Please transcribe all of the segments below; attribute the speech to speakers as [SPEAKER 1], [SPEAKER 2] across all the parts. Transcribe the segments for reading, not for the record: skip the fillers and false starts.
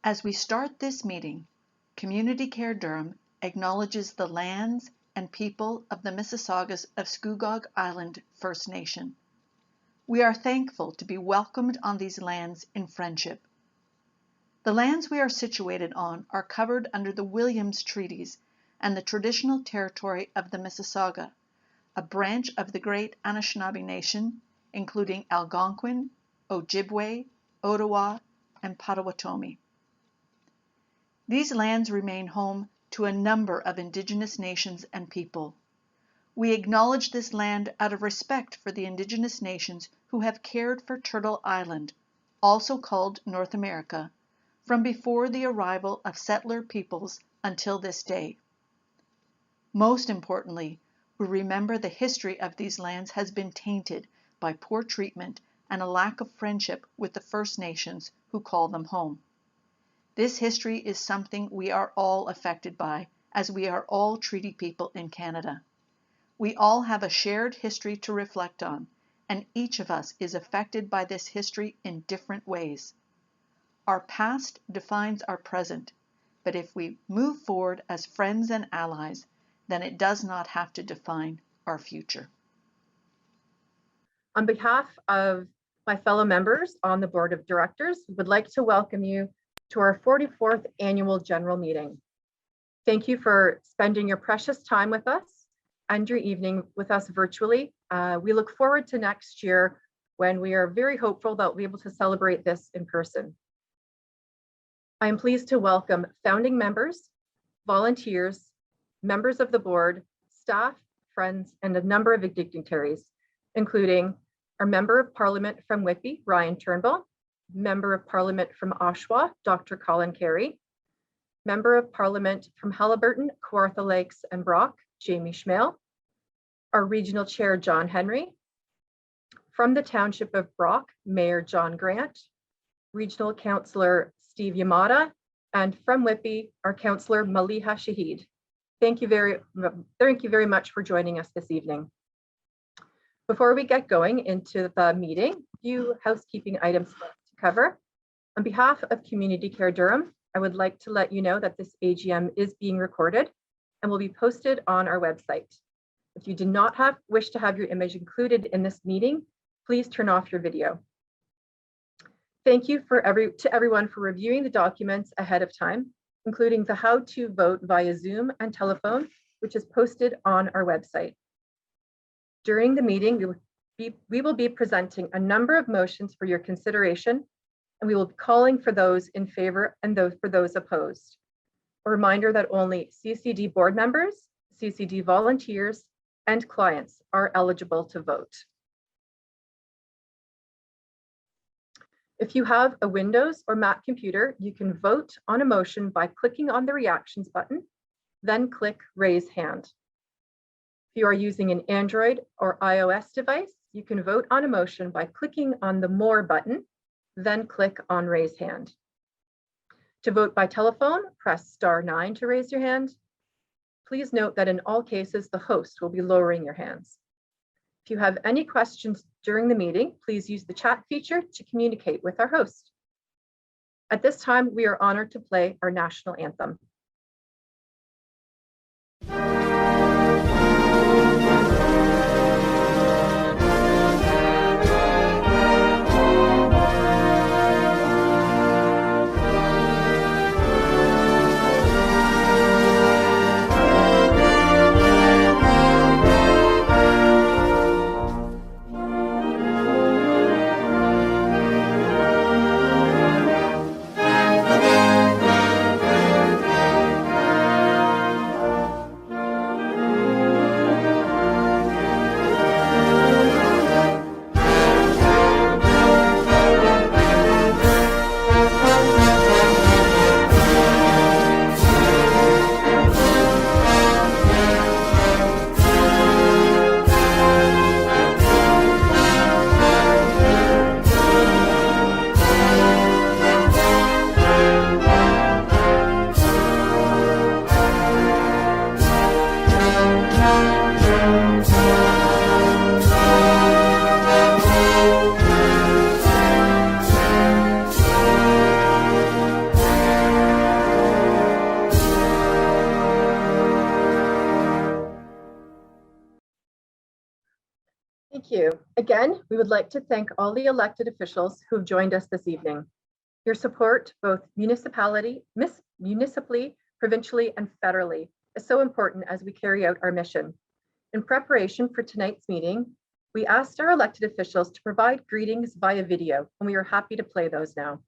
[SPEAKER 1] As we start this meeting, Community Care Durham acknowledges the lands and people of the Mississaugas of Scugog Island First Nation. We are thankful to be welcomed on these lands in friendship. The lands we are situated on are covered under the Williams Treaties and the traditional territory of the Mississauga, a branch of the Great Anishinaabe Nation, including Algonquin, Ojibwe, Ottawa, and Potawatomi. These lands remain home to a number of Indigenous nations and people. We acknowledge this land out of respect for the Indigenous nations who have cared for Turtle Island, also called North America, from before the arrival of settler peoples until this day. Most importantly, we remember the history of these lands has been tainted by poor treatment and a lack of friendship with the First Nations who call them home. This history is something we are all affected by, as we are all treaty people in Canada. We all have a shared history to reflect on, and each of us is affected by this history in different ways. Our past defines our present, but if we move forward as friends and allies, then it does not have to define our future.
[SPEAKER 2] On behalf of my fellow members on the Board of Directors, we would like to welcome you to our 44th Annual General Meeting. Thank you for spending your precious time with us and your evening with us virtually. We look forward to next year when we are very hopeful that we'll be able to celebrate this in person. I am pleased to welcome founding members, volunteers, members of the board, staff, friends, and a number of dignitaries, including our Member of Parliament from Whitby, Ryan Turnbull, Member of Parliament from Oshawa, Dr. Colin Carey, Member of Parliament from Halliburton, Kawartha Lakes and Brock, Jamie Schmale, our Regional Chair, John Henry, from the Township of Brock, Mayor John Grant, Regional Councillor Steve Yamada, and from Whitby, our Councillor Maliha Shahid. Thank you very much for joining us this evening. Before we get going into the meeting, a few housekeeping items to cover. On behalf of Community Care Durham, I would like to let you know that this AGM is being recorded and will be posted on our website. If you do not wish to have your image included in this meeting, please turn off your video. Thank you to everyone for reviewing the documents ahead of time, including the how to vote via Zoom and telephone, which is posted on our website. During the meeting, we will be presenting a number of motions for your consideration, and we will be calling for those in favor and for those opposed. A reminder that only CCD board members, CCD volunteers, and clients are eligible to vote. If you have a Windows or Mac computer, you can vote on a motion by clicking on the reactions button, then click raise hand. If you are using an Android or iOS device, you can vote on a motion by clicking on the more button, then click on raise hand. To vote by telephone, press *9 to raise your hand. Please note that in all cases, the host will be lowering your hands. If you have any questions during the meeting, please use the chat feature to communicate with our host. At this time, we are honored to play our national anthem. you. Again, we would like to thank all the elected officials who have joined us this evening. Your support, both municipally, provincially, and federally, is so important as we carry out our mission. In preparation for tonight's meeting, we asked our elected officials to provide greetings via video, and we are happy to play those now.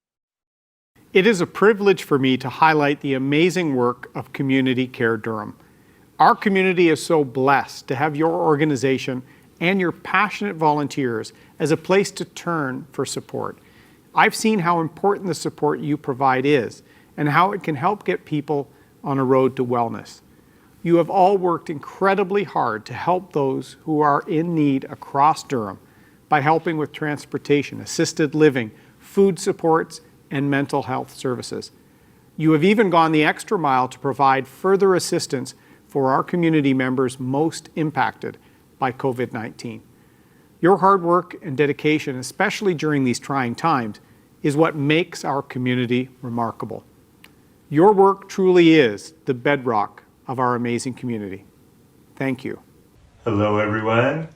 [SPEAKER 3] It is a privilege for me to highlight the amazing work of Community Care Durham. Our community is so blessed to have your organization and your passionate volunteers as a place to turn for support. I've seen how important the support you provide is and how it can help get people on a road to wellness. You have all worked incredibly hard to help those who are in need across Durham by helping with transportation, assisted living, food supports, and mental health services. You have even gone the extra mile to provide further assistance for our community members most impacted by COVID-19. Your hard work and dedication, especially during these trying times, is what makes our community remarkable. Your work truly is the bedrock of our amazing community. Thank you.
[SPEAKER 4] Hello everyone.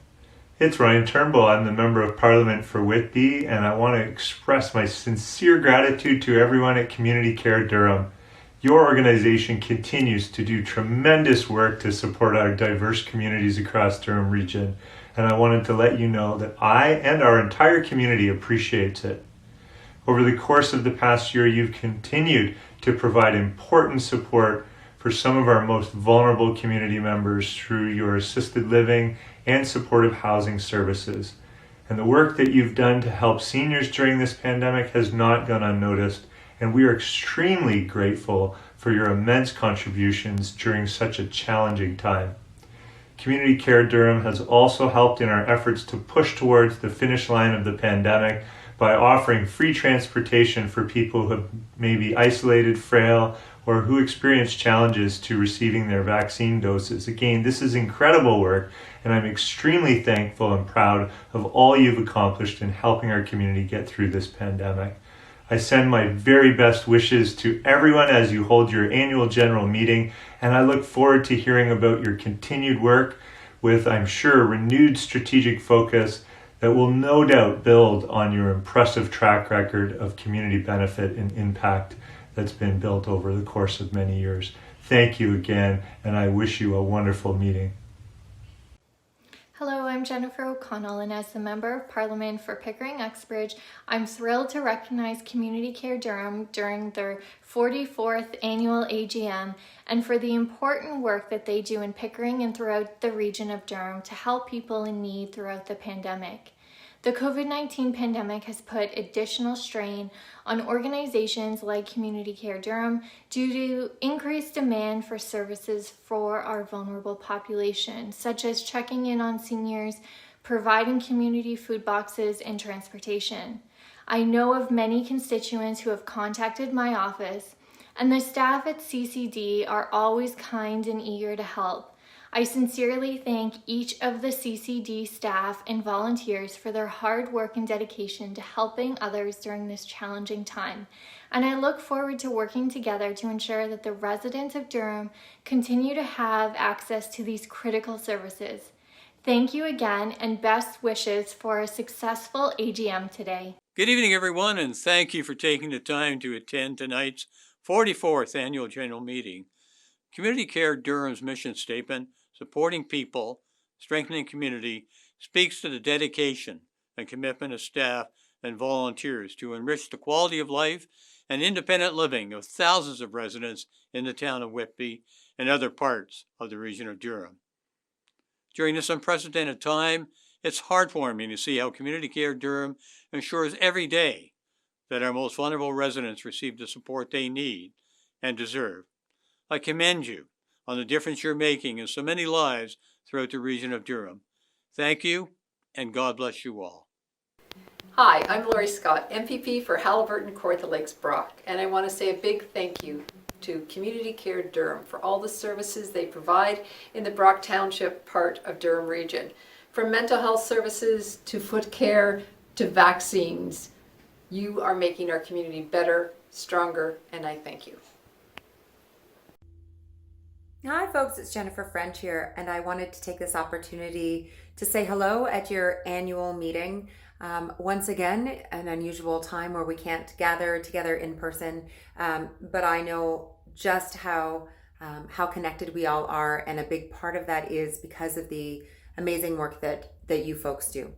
[SPEAKER 4] It's Ryan Turnbull. I'm the Member of Parliament for Whitby, and I want to express my sincere gratitude to everyone at Community Care Durham. Your organization continues to do tremendous work to support our diverse communities across Durham region, and I wanted to let you know that I and our entire community appreciates it. Over the course of the past year, you've continued to provide important support for some of our most vulnerable community members through your assisted living and supportive housing services. And the work that you've done to help seniors during this pandemic has not gone unnoticed, and we are extremely grateful for your immense contributions during such a challenging time. Community Care Durham has also helped in our efforts to push towards the finish line of the pandemic by offering free transportation for people who may be isolated, frail, or who experience challenges to receiving their vaccine doses. Again, this is incredible work, and I'm extremely thankful and proud of all you've accomplished in helping our community get through this pandemic. I send my very best wishes to everyone as you hold your annual general meeting, and I look forward to hearing about your continued work with, I'm sure, renewed strategic focus that will no doubt build on your impressive track record of community benefit and impact that's been built over the course of many years. Thank you again, and I wish you a wonderful meeting.
[SPEAKER 5] Hello, I'm Jennifer O'Connell, and as the Member of Parliament for Pickering-Uxbridge, I'm thrilled to recognize Community Care Durham during their 44th annual AGM and for the important work that they do in Pickering and throughout the region of Durham to help people in need throughout the pandemic. The COVID-19 pandemic has put additional strain on organizations like Community Care Durham due to increased demand for services for our vulnerable population, such as checking in on seniors, providing community food boxes, and transportation. I know of many constituents who have contacted my office, and the staff at CCD are always kind and eager to help. I sincerely thank each of the CCD staff and volunteers for their hard work and dedication to helping others during this challenging time, and I look forward to working together to ensure that the residents of Durham continue to have access to these critical services. Thank you again, and best wishes for a successful AGM today.
[SPEAKER 6] Good evening, everyone, and thank you for taking the time to attend tonight's 44th Annual General Meeting. Community Care Durham's mission statement, supporting people, strengthening community, speaks to the dedication and commitment of staff and volunteers to enrich the quality of life and independent living of thousands of residents in the town of Whitby and other parts of the region of Durham. During this unprecedented time, it's heartwarming to see how Community Care Durham ensures every day that our most vulnerable residents receive the support they need and deserve. I commend you on the difference you're making in so many lives throughout the region of Durham. Thank you, and God bless you all.
[SPEAKER 7] Hi, I'm Lori Scott, MPP for Haliburton, Kawartha Lakes, Brock, and I want to say a big thank you to Community Care Durham for all the services they provide in the Brock Township part of Durham region. From mental health services to foot care to vaccines, you are making our community better, stronger, and I thank you.
[SPEAKER 8] Hi folks, it's Jennifer French here, and I wanted to take this opportunity to say hello at your annual meeting. Once again, an unusual time where we can't gather together in person, but I know just how connected we all are, and a big part of that is because of the amazing work that you folks do.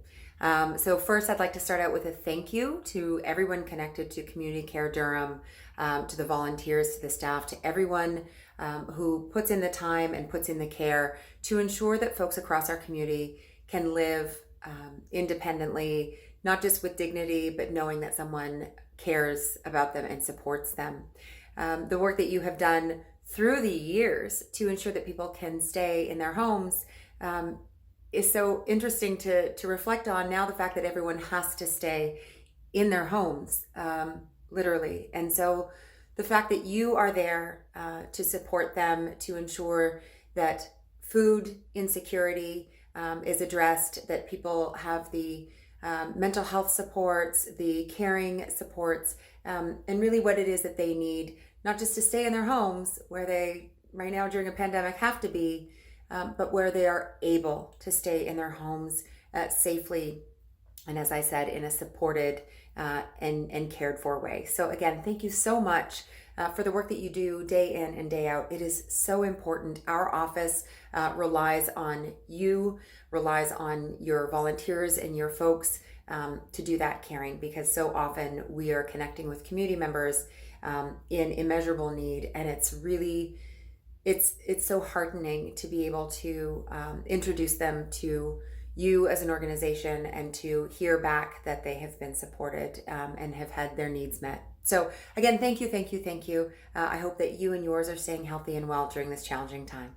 [SPEAKER 8] So first, I'd like to start out with a thank you to everyone connected to Community Care Durham, to the volunteers, to the staff, to everyone who puts in the time and puts in the care to ensure that folks across our community can live independently, not just with dignity, but knowing that someone cares about them and supports them. The work that you have done through the years to ensure that people can stay in their homes is so interesting to reflect on now, the fact that everyone has to stay in their homes, literally. And so the fact that you are there to support them, to ensure that food insecurity is addressed, that people have the mental health supports, the caring supports, and really what it is that they need, not just to stay in their homes where they right now during a pandemic have to be, but where they are able to stay in their homes safely, and as I said, in a supported and cared for way. So again, thank you so much for the work that you do day in and day out. It is so important. Our office relies on you, relies on your volunteers and your folks to do that caring, because so often we are connecting with community members in immeasurable need, and it's really it's so heartening to be able to introduce them to you as an organization and to hear back that they have been supported and have had their needs met. So again, thank you, thank you, thank you. I hope that you and yours are staying healthy and well during this challenging time.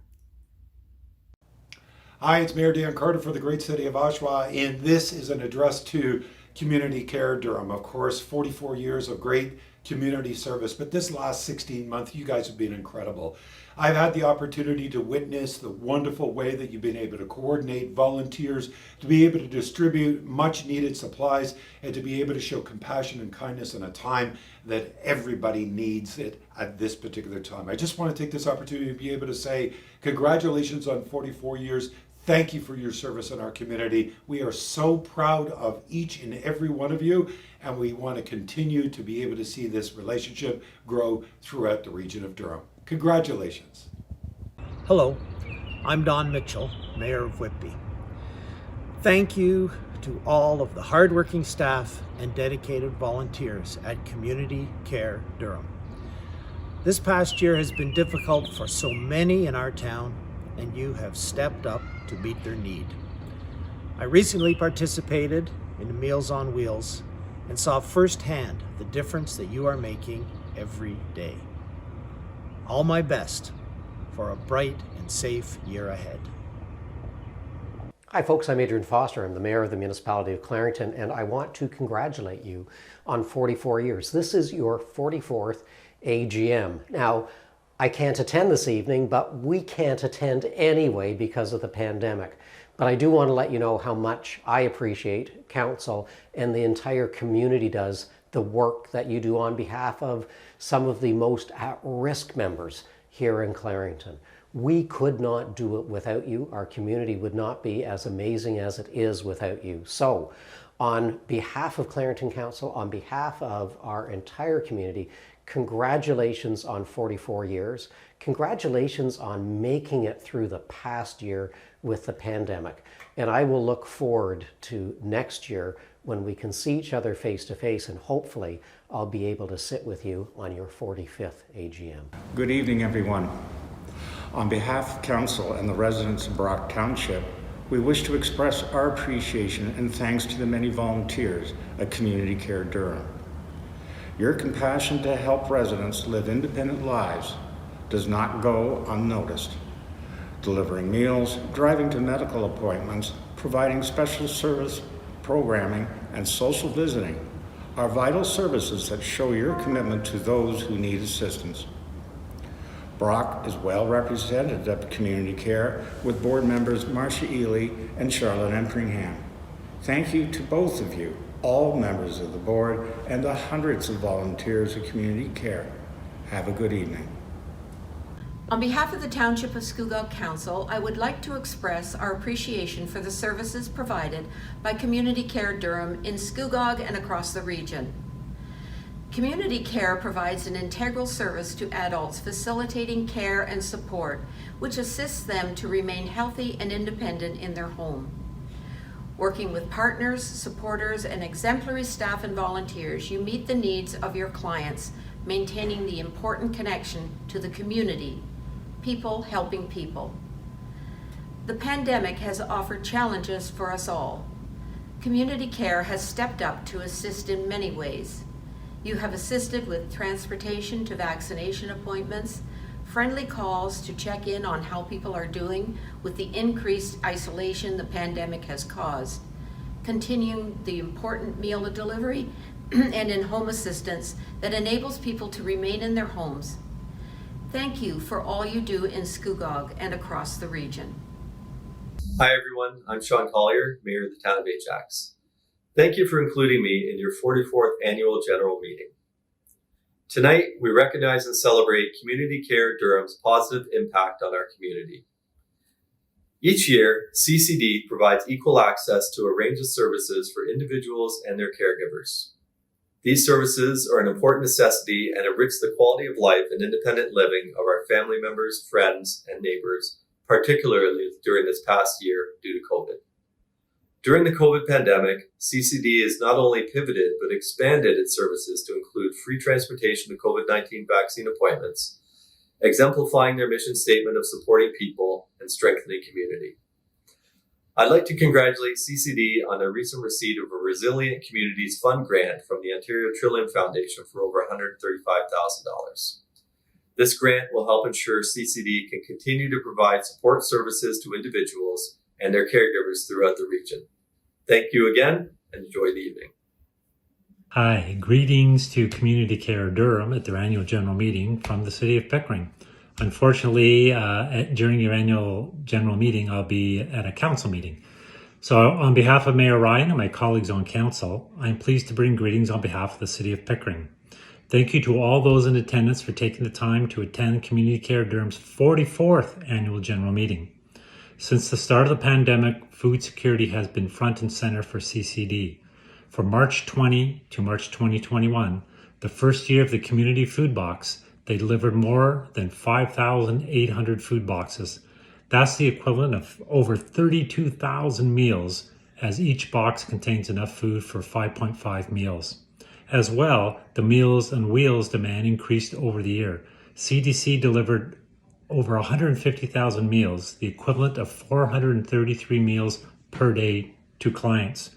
[SPEAKER 9] Hi, it's Mayor Dan Carter for the great city of Oshawa, and this is an address to Community Care Durham. Of course, 44 years of great community service, but this last 16 months, you guys have been incredible. I've had the opportunity to witness the wonderful way that you've been able to coordinate volunteers, to be able to distribute much needed supplies, and to be able to show compassion and kindness in a time that everybody needs it at this particular time. I just want to take this opportunity to be able to say congratulations on 44 years. Thank you for your service in our community. We are so proud of each and every one of you, and we want to continue to be able to see this relationship grow throughout the region of Durham. Congratulations.
[SPEAKER 10] Hello, I'm Don Mitchell, Mayor of Whitby. Thank you to all of the hardworking staff and dedicated volunteers at Community Care Durham. This past year has been difficult for so many in our town, and you have stepped up to meet their need. I recently participated in Meals on Wheels and saw firsthand the difference that you are making every day. All my best for a bright and safe year ahead.
[SPEAKER 11] Hi folks, I'm Adrian Foster. I'm the Mayor of the Municipality of Clarington, and I want to congratulate you on 44 years. This is your 44th AGM. Now, I can't attend this evening, but we can't attend anyway because of the pandemic. But I do want to let you know how much I appreciate Council and the entire community does the work that you do on behalf of some of the most at-risk members here in Clarington. We could not do it without you. Our community would not be as amazing as it is without you. So, on behalf of Clarington Council, on behalf of our entire community, congratulations on 44 years. Congratulations on making it through the past year with the pandemic. And I will look forward to next year when we can see each other face to face, and hopefully I'll be able to sit with you on your 45th AGM.
[SPEAKER 12] Good evening, everyone. On behalf of Council and the residents of Brock Township, we wish to express our appreciation and thanks to the many volunteers at Community Care Durham. Your compassion to help residents live independent lives does not go unnoticed. Delivering meals, driving to medical appointments, providing special service programming, and social visiting are vital services that show your commitment to those who need assistance. Brock is well represented at Community Care with board members Marcia Ely and Charlotte Entringham. Thank you to both of you, all members of the board, and the hundreds of volunteers at Community Care. Have a good evening.
[SPEAKER 13] On behalf of the Township of Scugog Council, I would like to express our appreciation for the services provided by Community Care Durham in Scugog and across the region. Community Care provides an integral service to adults, facilitating care and support, which assists them to remain healthy and independent in their home. Working with partners, supporters, and exemplary staff and volunteers, you meet the needs of your clients, maintaining the important connection to the community, people helping people. The pandemic has offered challenges for us all. Community Care has stepped up to assist in many ways. You have assisted with transportation to vaccination appointments, friendly calls to check in on how people are doing with the increased isolation the pandemic has caused, continuing the important meal delivery and in-home assistance that enables people to remain in their homes. Thank you for all you do in Scugog and across the region.
[SPEAKER 14] Hi everyone, I'm Sean Collier, Mayor of the Town of Ajax. Thank you for including me in your 44th Annual General Meeting. Tonight, we recognize and celebrate Community Care Durham's positive impact on our community. Each year, CCD provides equal access to a range of services for individuals and their caregivers. These services are an important necessity and enrich the quality of life and independent living of our family members, friends, and neighbors, particularly during this past year due to COVID. During the COVID pandemic, CCD has not only pivoted but expanded its services to include free transportation to COVID-19 vaccine appointments, exemplifying their mission statement of supporting people and strengthening community. I'd like to congratulate CCD on their recent receipt of a Resilient Communities Fund grant from the Ontario Trillium Foundation for over $135,000. This grant will help ensure CCD can continue to provide support services to individuals and their caregivers throughout the region. Thank you again, and enjoy the evening.
[SPEAKER 15] Hi, greetings to Community Care Durham at their annual general meeting from the City of Pickering. Unfortunately, during your annual general meeting, I'll be at a council meeting. So on behalf of Mayor Ryan and my colleagues on council, I'm pleased to bring greetings on behalf of the City of Pickering. Thank you to all those in attendance for taking the time to attend Community Care Durham's 44th annual general meeting. Since the start of the pandemic, food security has been front and center for CCD. From March 20 to March 2021, the first year of the community food box, they delivered more than 5,800 food boxes. That's the equivalent of over 32,000 meals, as each box contains enough food for 5.5 meals. As well, the Meals on Wheels demand increased over the year. CDC delivered over 150,000 meals, the equivalent of 433 meals per day to clients.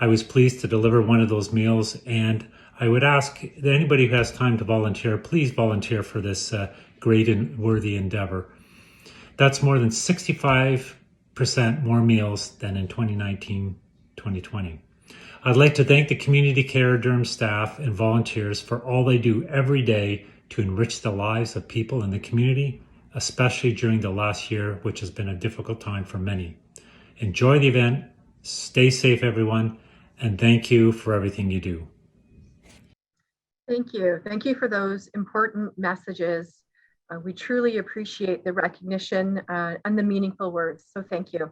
[SPEAKER 15] I was pleased to deliver one of those meals, and I would ask that anybody who has time to volunteer, please volunteer for this great and worthy endeavor. That's more than 65% more meals than in 2019-2020. I'd like to thank the Community Care Durham staff and volunteers for all they do every day to enrich the lives of people in the community, especially during the last year, which has been a difficult time for many. Enjoy the event, stay safe everyone, and thank you for everything you do.
[SPEAKER 2] Thank you. Thank you for those important messages. We truly appreciate the recognition and the meaningful words, so thank you.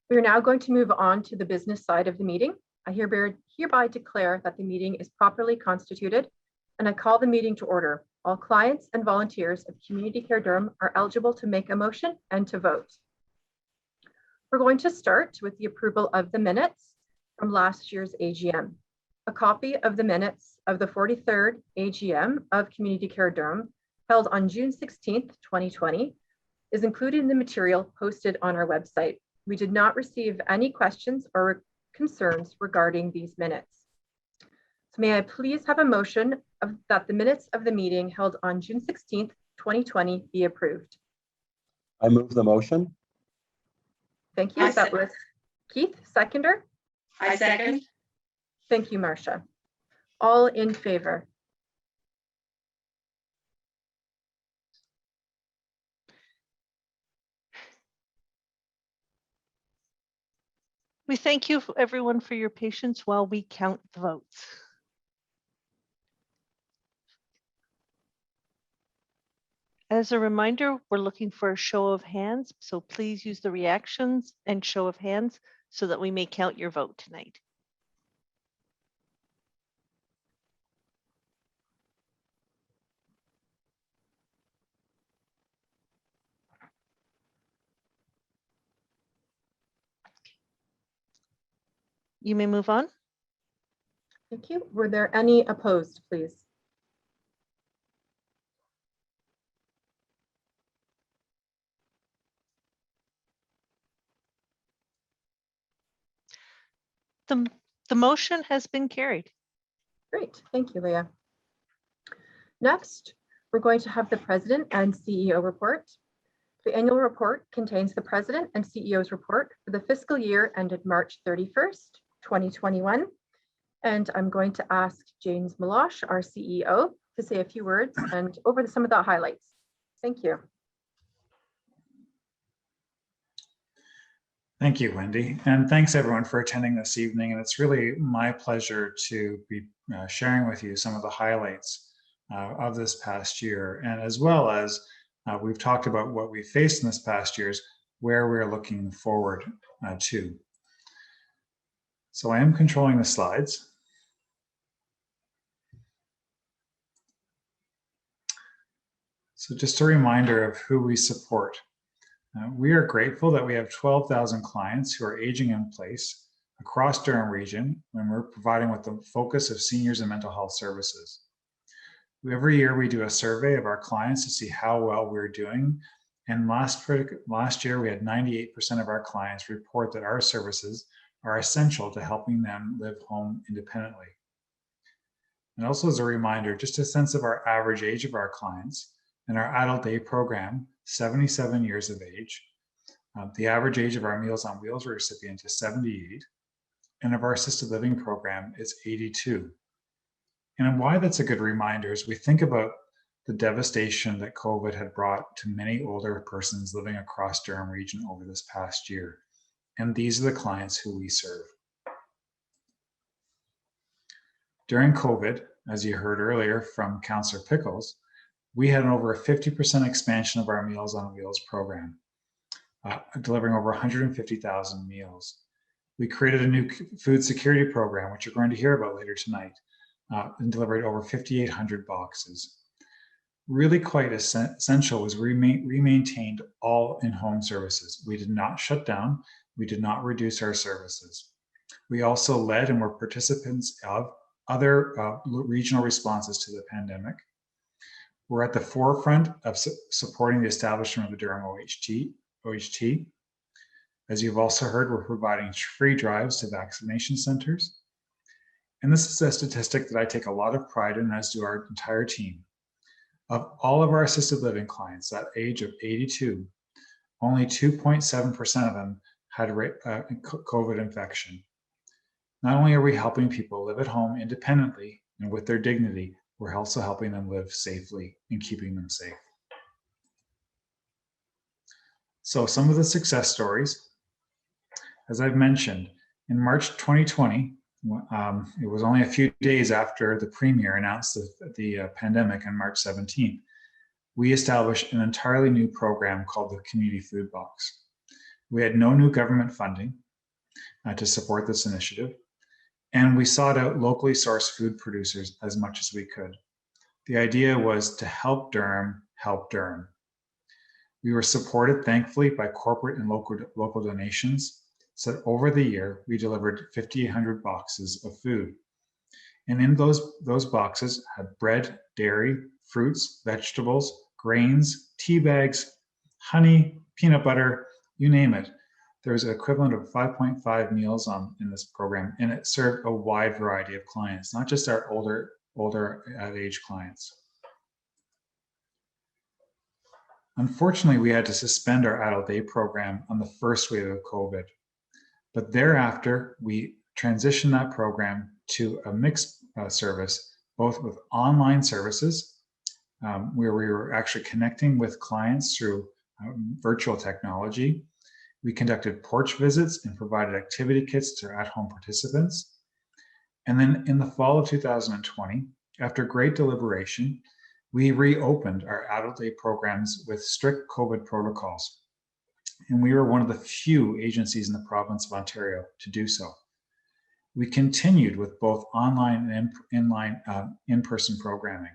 [SPEAKER 2] We're now going to move on to the business side of the meeting. I hereby declare that the meeting is properly constituted, and I call the meeting to order. All clients and volunteers of Community Care Durham are eligible to make a motion and to vote. We're going to start with the approval of the minutes from last year's AGM. A copy of the minutes of the 43rd AGM of Community Care Durham, held on June 16th, 2020, is included in the material posted on our website. We did not receive any questions or concerns regarding these minutes. So may I please have a motion that the minutes of the meeting held on June 16th, 2020 be approved?
[SPEAKER 16] I move the motion.
[SPEAKER 2] Thank you. That was Keith, seconder.
[SPEAKER 17] I second.
[SPEAKER 2] Thank you, Marcia. All in favor?
[SPEAKER 17] We thank you everyone for your patience while we count the votes. As a reminder, we're looking for a show of hands, so please use the reactions and show of hands so that we may count your vote tonight. You may move on.
[SPEAKER 2] Thank you. Were there any opposed, please?
[SPEAKER 17] The motion has been carried.
[SPEAKER 2] Great, thank you, Leah. Next, we're going to have the President and CEO report. The annual report contains the President and CEO's report for the fiscal year ended March 31st, 2021. And I'm going to ask James Meloche, our CEO, to say a few words and over some of the highlights. Thank you.
[SPEAKER 18] Thank you, Wendy, and thanks everyone for attending this evening. And it's really my pleasure to be sharing with you some of the highlights of this past year, and as well as we've talked about what we faced in this past year's, where we're looking forward to. So I am controlling the slides. So just a reminder of who we support. We are grateful that we have 12,000 clients who are aging in place across Durham Region when we're providing with the focus of seniors and mental health services. Every year we do a survey of our clients to see how well we're doing, and last year we had 98% of our clients report that our services are essential to helping them live home independently. And also as a reminder, just a sense of our average age of our clients. In our adult day program, 77 years of age. The average age of our Meals on Wheels recipient is 78, and of our assisted living program is 82. And why that's a good reminder is we think about the devastation that COVID had brought to many older persons living across Durham Region over this past year. And these are the clients who we serve. During COVID, as you heard earlier from Councillor Pickles, we had over a 50% expansion of our Meals on Wheels program, delivering over 150,000 meals. We created a new food security program, which you're going to hear about later tonight, and delivered over 5,800 boxes. Really quite essential was we maintained all in-home services. We did not shut down. We did not reduce our services. We also led and were participants of other regional responses to the pandemic. We're at the forefront of supporting the establishment of the Durham OHT. As you've also heard, we're providing free drives to vaccination centers. And this is a statistic that I take a lot of pride in, as do our entire team. Of all of our assisted living clients at age of 82, only 2.7% of them had COVID infection. Not only are we helping people live at home independently and with their dignity, we're also helping them live safely and keeping them safe. So some of the success stories, as I've mentioned, in March 2020, it was only a few days after the Premier announced the pandemic on March 17th, we established an entirely new program called the Community Food Box. We had no new government funding to support this initiative, and we sought out locally sourced food producers as much as we could. The idea was to help Durham help Durham. We were supported, thankfully, by corporate and local donations, so that over the year, we delivered 5,800 boxes of food. And in those boxes had bread, dairy, fruits, vegetables, grains, tea bags, honey, peanut butter, you name it. There's an equivalent of 5.5 meals in this program, and it served a wide variety of clients, not just our older age clients. Unfortunately, we had to suspend our adult day program on the first wave of COVID, but thereafter we transitioned that program to a mixed service, both with online services, where we were actually connecting with clients through virtual technology. We conducted porch visits and provided activity kits to at-home participants. And then in the fall of 2020, after great deliberation, We reopened our adult day programs with strict COVID protocols, and we were one of the few agencies in the province of Ontario to do so. We continued with both online and in-person programming.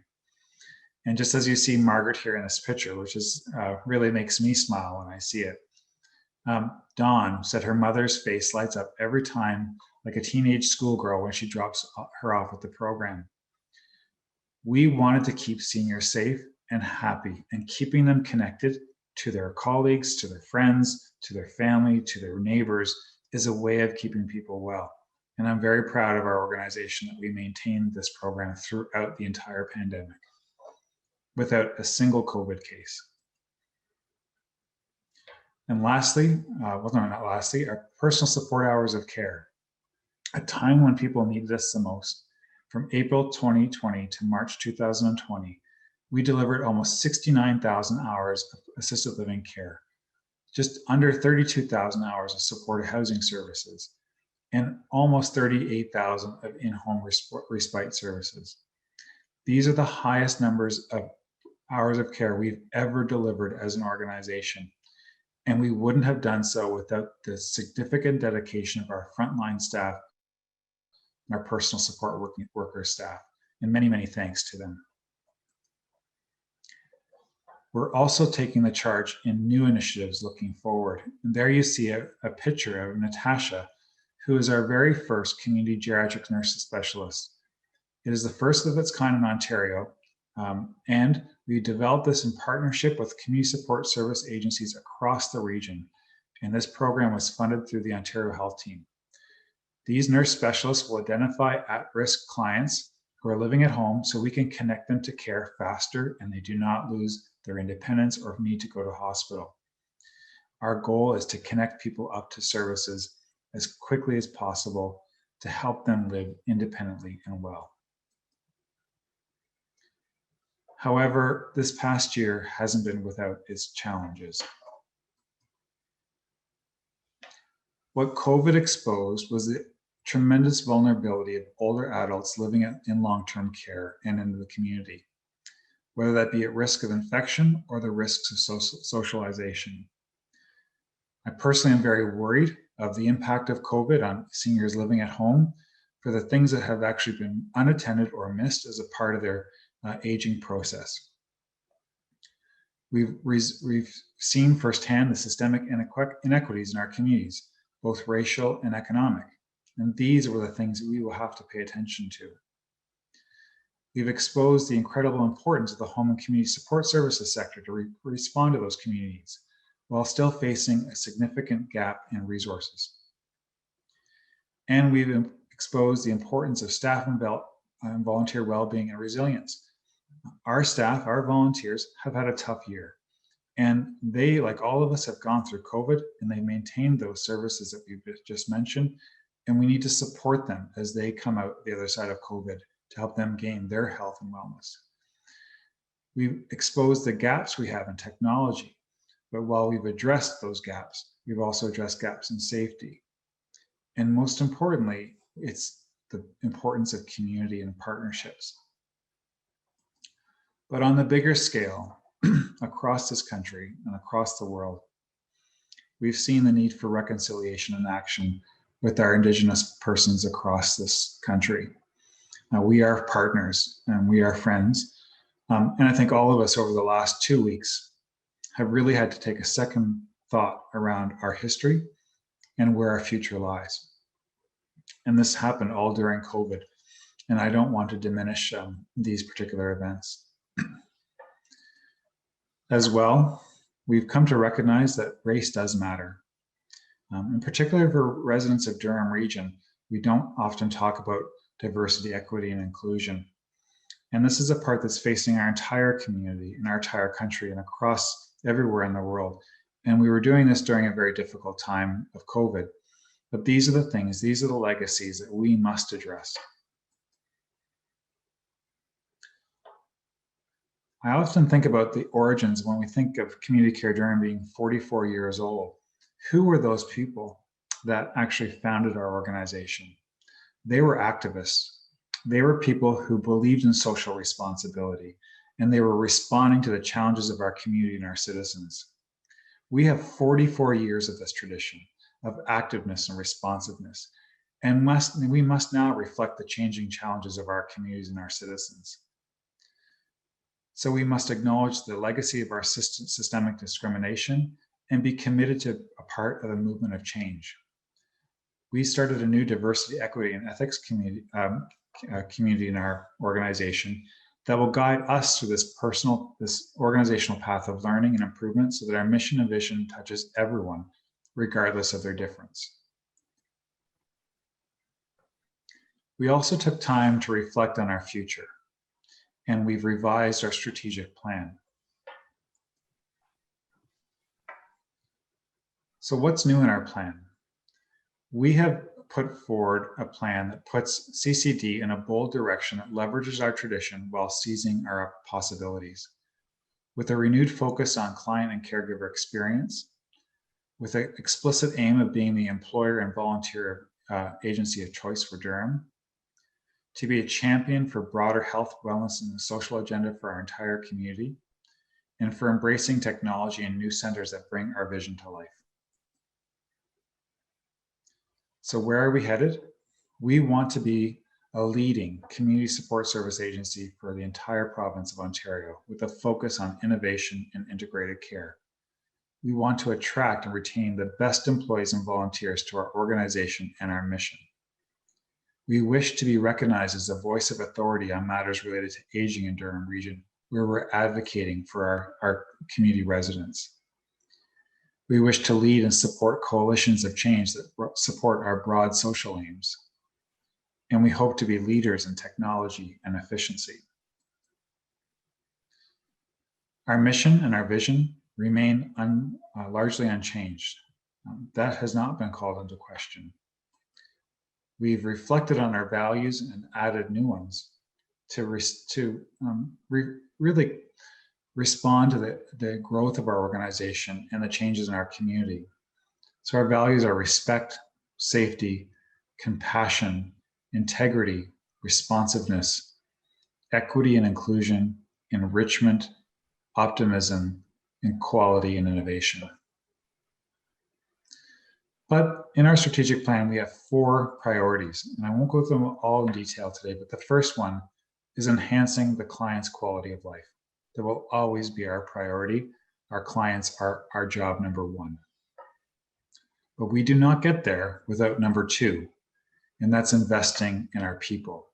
[SPEAKER 18] And just as you see Margaret here in this picture, which is really makes me smile when I see it, Dawn said her mother's face lights up every time, like a teenage schoolgirl when she drops her off at the program. We wanted to keep seniors safe and happy, and keeping them connected to their colleagues, to their friends, to their family, to their neighbors is a way of keeping people well. And I'm very proud of our organization that we maintained this program throughout the entire pandemic without a single COVID case. And lastly, our personal support hours of care. A time when people needed us the most. From April 2020 to March 2020, we delivered almost 69,000 hours of assisted living care, just under 32,000 hours of supported housing services, and almost 38,000 of in-home respite services. These are the highest numbers of hours of care we've ever delivered as an organization, and we wouldn't have done so without the significant dedication of our frontline staff and our personal support worker staff, and many, many thanks to them. We're also taking the charge in new initiatives looking forward. And there you see a picture of Natasha, who is our very first community geriatric nurse specialist. It is the first of its kind in Ontario, and we developed this in partnership with community support service agencies across the region. And this program was funded through the Ontario Health Team. These nurse specialists will identify at-risk clients who are living at home so we can connect them to care faster and they do not lose their independence or need to go to hospital. Our goal is to connect people up to services as quickly as possible to help them live independently and well. However, this past year hasn't been without its challenges. What COVID exposed was the tremendous vulnerability of older adults living in long-term care and in the community, whether that be at risk of infection or the risks of socialization. I personally am very worried of the impact of COVID on seniors living at home for the things that have actually been unattended or missed as a part of their aging process. We've seen firsthand the systemic inequities in our communities, both racial and economic, and these were the things that we will have to pay attention to. We've exposed the incredible importance of the home and community support services sector to respond to those communities, while still facing a significant gap in resources. And we've exposed the importance of staff and volunteer well-being and resilience. Our staff, our volunteers, have had a tough year. And they, like all of us, have gone through COVID, and they maintained those services that we've just mentioned. And we need to support them as they come out the other side of COVID to help them gain their health and wellness. We've exposed the gaps we have in technology, but while we've addressed those gaps, we've also addressed gaps in safety. And most importantly, it's the importance of community and partnerships. But on the bigger scale, across this country and across the world, we've seen the need for reconciliation and action with our Indigenous persons across this country. We are partners and we are friends. And I think all of us over the last 2 weeks have really had to take a second thought around our history and where our future lies. And this happened all during COVID. And I don't want to diminish these particular events. As well, we've come to recognize that race does matter. In particular for residents of Durham region, we don't often talk about diversity, equity, and inclusion. And this is a part that's facing our entire community and our entire country and across everywhere in the world. And we were doing this during a very difficult time of COVID. But these are the things, these are the legacies that we must address. I often think about the origins when we think of Community Care Durham being 44 years old. Who were those people that actually founded our organization? They were activists. They were people who believed in social responsibility and they were responding to the challenges of our community and our citizens. We have 44 years of this tradition of activeness and responsiveness, and we must now reflect the changing challenges of our communities and our citizens. So we must acknowledge the legacy of our systemic discrimination and be committed to a part of the movement of change. We started a new diversity, equity, and ethics community in our organization that will guide us through this organizational path of learning and improvement so that our mission and vision touches everyone, regardless of their difference. We also took time to reflect on our future, and we've revised our strategic plan. So what's new in our plan? We have put forward a plan that puts CCD in a bold direction that leverages our tradition while seizing our possibilities. With a renewed focus on client and caregiver experience, with an explicit aim of being the employer and volunteer agency of choice for Durham, to be a champion for broader health, wellness, and the social agenda for our entire community, and for embracing technology and new centers that bring our vision to life. So where are we headed? We want to be a leading community support service agency for the entire province of Ontario with a focus on innovation and integrated care. We want to attract and retain the best employees and volunteers to our organization and our mission. We wish to be recognized as a voice of authority on matters related to aging in Durham Region, where we're advocating for our community residents. We wish to lead and support coalitions of change that support our broad social aims. And we hope to be leaders in technology and efficiency. Our mission and our vision remain largely unchanged. That has not been called into question. We've reflected on our values and added new ones to really respond to the growth of our organization and the changes in our community. So our values are respect, safety, compassion, integrity, responsiveness, equity and inclusion, enrichment, optimism, equality, and innovation. But in our strategic plan, we have 4 priorities, and I won't go through them all in detail today, but the first one is enhancing the client's quality of life. That will always be our priority. Our clients are our job number 1. But we do not get there without number 2, and that's investing in our people.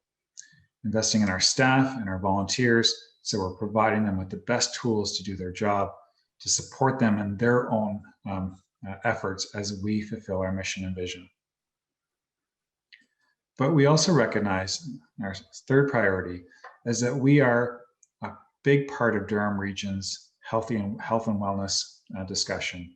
[SPEAKER 18] Investing in our staff and our volunteers, so we're providing them with the best tools to do their job, to support them in their own efforts as we fulfill our mission and vision. But we also recognize our third priority is that we are a big part of Durham Region's health and wellness discussion.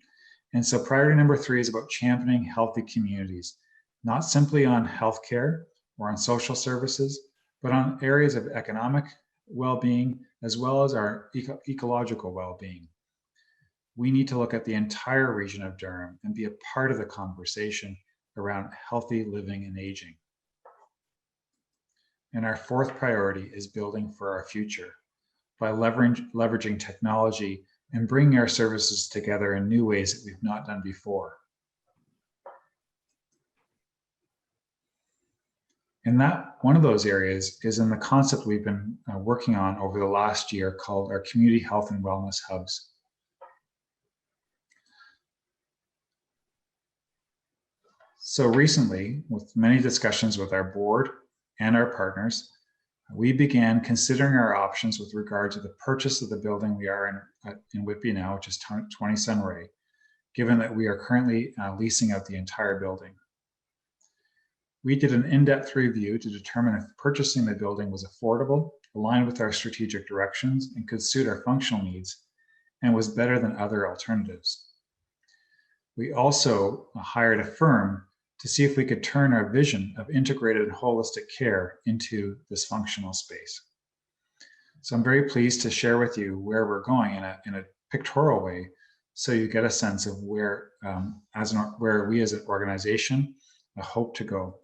[SPEAKER 18] And so priority number 3 is about championing healthy communities, not simply on healthcare or on social services, but on areas of economic well-being as well as our ecological well-being. We need to look at the entire region of Durham and be a part of the conversation around healthy living and aging. And our 4th priority is building for our future by leveraging technology and bringing our services together in new ways that we've not done before. And that one of those areas is in the concept we've been working on over the last year called our community health and wellness hubs. So recently, with many discussions with our board and our partners, we began considering our options with regard to the purchase of the building we are in Whitby now, which is 20 Sunray, given that we are currently leasing out the entire building. We did an in-depth review to determine if purchasing the building was affordable, aligned with our strategic directions, and could suit our functional needs, and was better than other alternatives. We also hired a firm to see if we could turn our vision of integrated and holistic care into this functional space. So I'm very pleased to share with you where we're going in a pictorial way, so you get a sense of where we as an organization hope to go.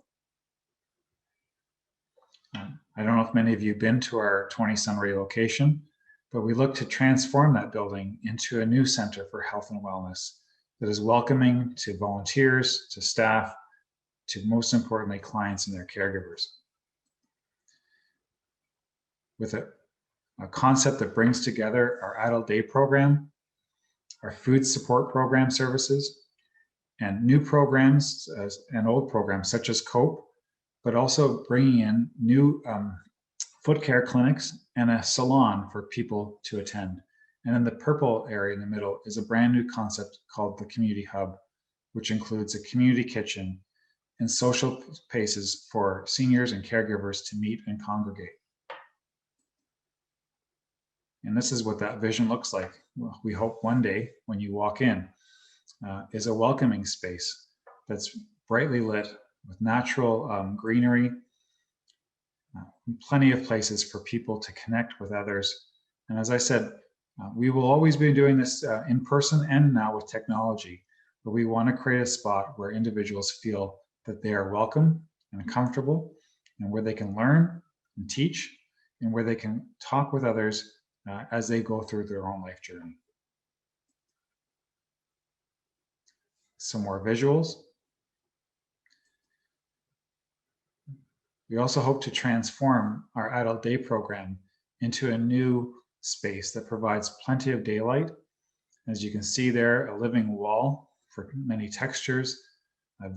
[SPEAKER 18] I don't know if many of you have been to our 20 Sunray location, but we look to transform that building into a new center for health and wellness that is welcoming to volunteers, to staff, to most importantly, clients and their caregivers. With a concept that brings together our adult day program, our food support program services, and new programs and old programs such as COPE, but also bringing in new foot care clinics and a salon for people to attend. And in the purple area in the middle is a brand new concept called the Community Hub, which includes a community kitchen and social spaces for seniors and caregivers to meet and congregate. And this is what that vision looks like. Well, we hope one day when you walk in is a welcoming space that's brightly lit with natural greenery, plenty of places for people to connect with others. And as I said, we will always be doing this in person and now with technology, but we want to create a spot where individuals feel that they are welcome and comfortable, and where they can learn and teach, and where they can talk with others as they go through their own life journey. Some more visuals. We also hope to transform our adult day program into a new space that provides plenty of daylight. As you can see there, a living wall for many textures,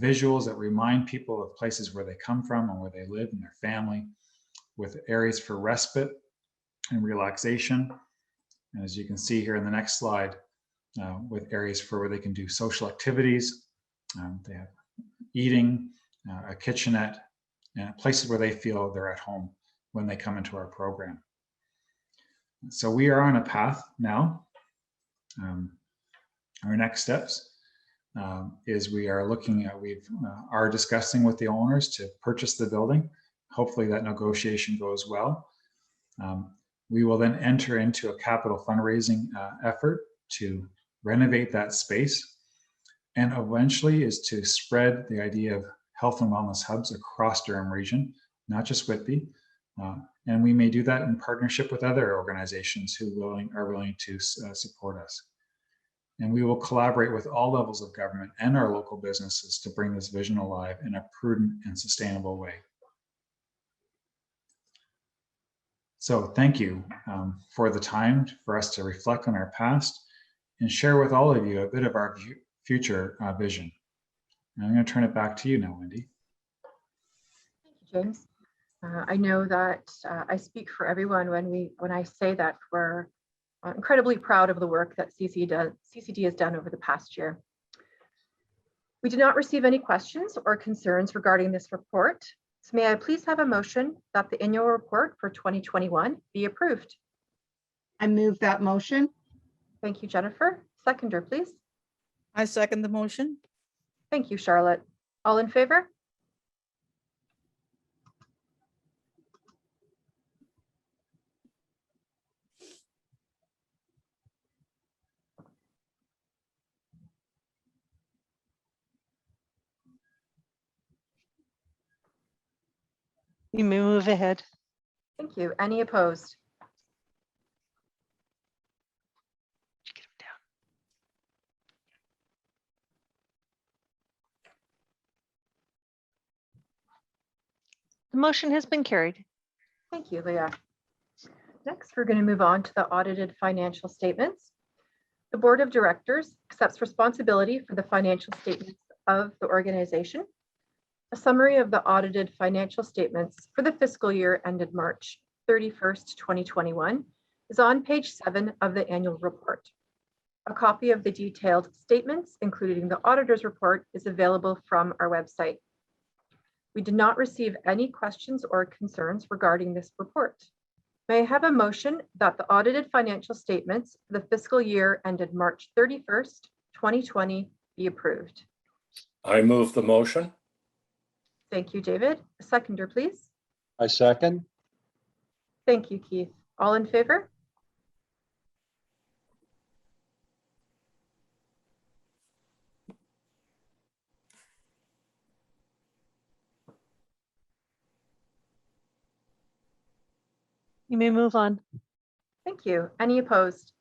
[SPEAKER 18] visuals that remind people of places where they come from and where they live and their family, with areas for respite and relaxation. And as you can see here in the next slide, with areas for where they can do social activities, they have eating, a kitchenette, and places where they feel they're at home when they come into our program. So we are on a path now. Our next steps is we are looking at, are discussing with the owners to purchase the building. Hopefully that negotiation goes well. We will then enter into a capital fundraising effort to renovate that space, and eventually is to spread the idea of health and wellness hubs across Durham region, not just Whitby. And we may do that in partnership with other organizations who are willing to support us. And we will collaborate with all levels of government and our local businesses to bring this vision alive in a prudent and sustainable way. So thank you for the time for us to reflect on our past and share with all of you a bit of our future vision. And I'm going to turn it back to you now, Wendy.
[SPEAKER 2] Thank you, James. I know that I speak for everyone when I say that we're incredibly proud of the work that CCD has done over the past year. We did not receive any questions or concerns regarding this report. So may I please have a motion that the annual report for 2021 be approved?
[SPEAKER 19] I move that motion.
[SPEAKER 2] Thank you, Jennifer. Seconder, please.
[SPEAKER 19] I second the motion.
[SPEAKER 2] Thank you, Charlotte. All in favor?
[SPEAKER 17] You may move ahead.
[SPEAKER 2] Thank you. Any opposed?
[SPEAKER 17] The motion has been carried.
[SPEAKER 2] Thank you, Leah. Next, we're going to move on to the audited financial statements. The Board of Directors accepts responsibility for the financial statements of the organization. A summary of the audited financial statements for the fiscal year ended March 31st, 2021 is on page 7 of the annual report. A copy of the detailed statements, including the auditor's report, is available from our website. We did not receive any questions or concerns regarding this report. May I have a motion that the audited financial statements for the fiscal year ended March 31st, 2020 be approved?
[SPEAKER 20] I move the motion.
[SPEAKER 2] Thank you, David. A seconder, please.
[SPEAKER 16] I second.
[SPEAKER 2] Thank you, Keith. All in favor?
[SPEAKER 17] You may move on.
[SPEAKER 2] Thank you. Any opposed?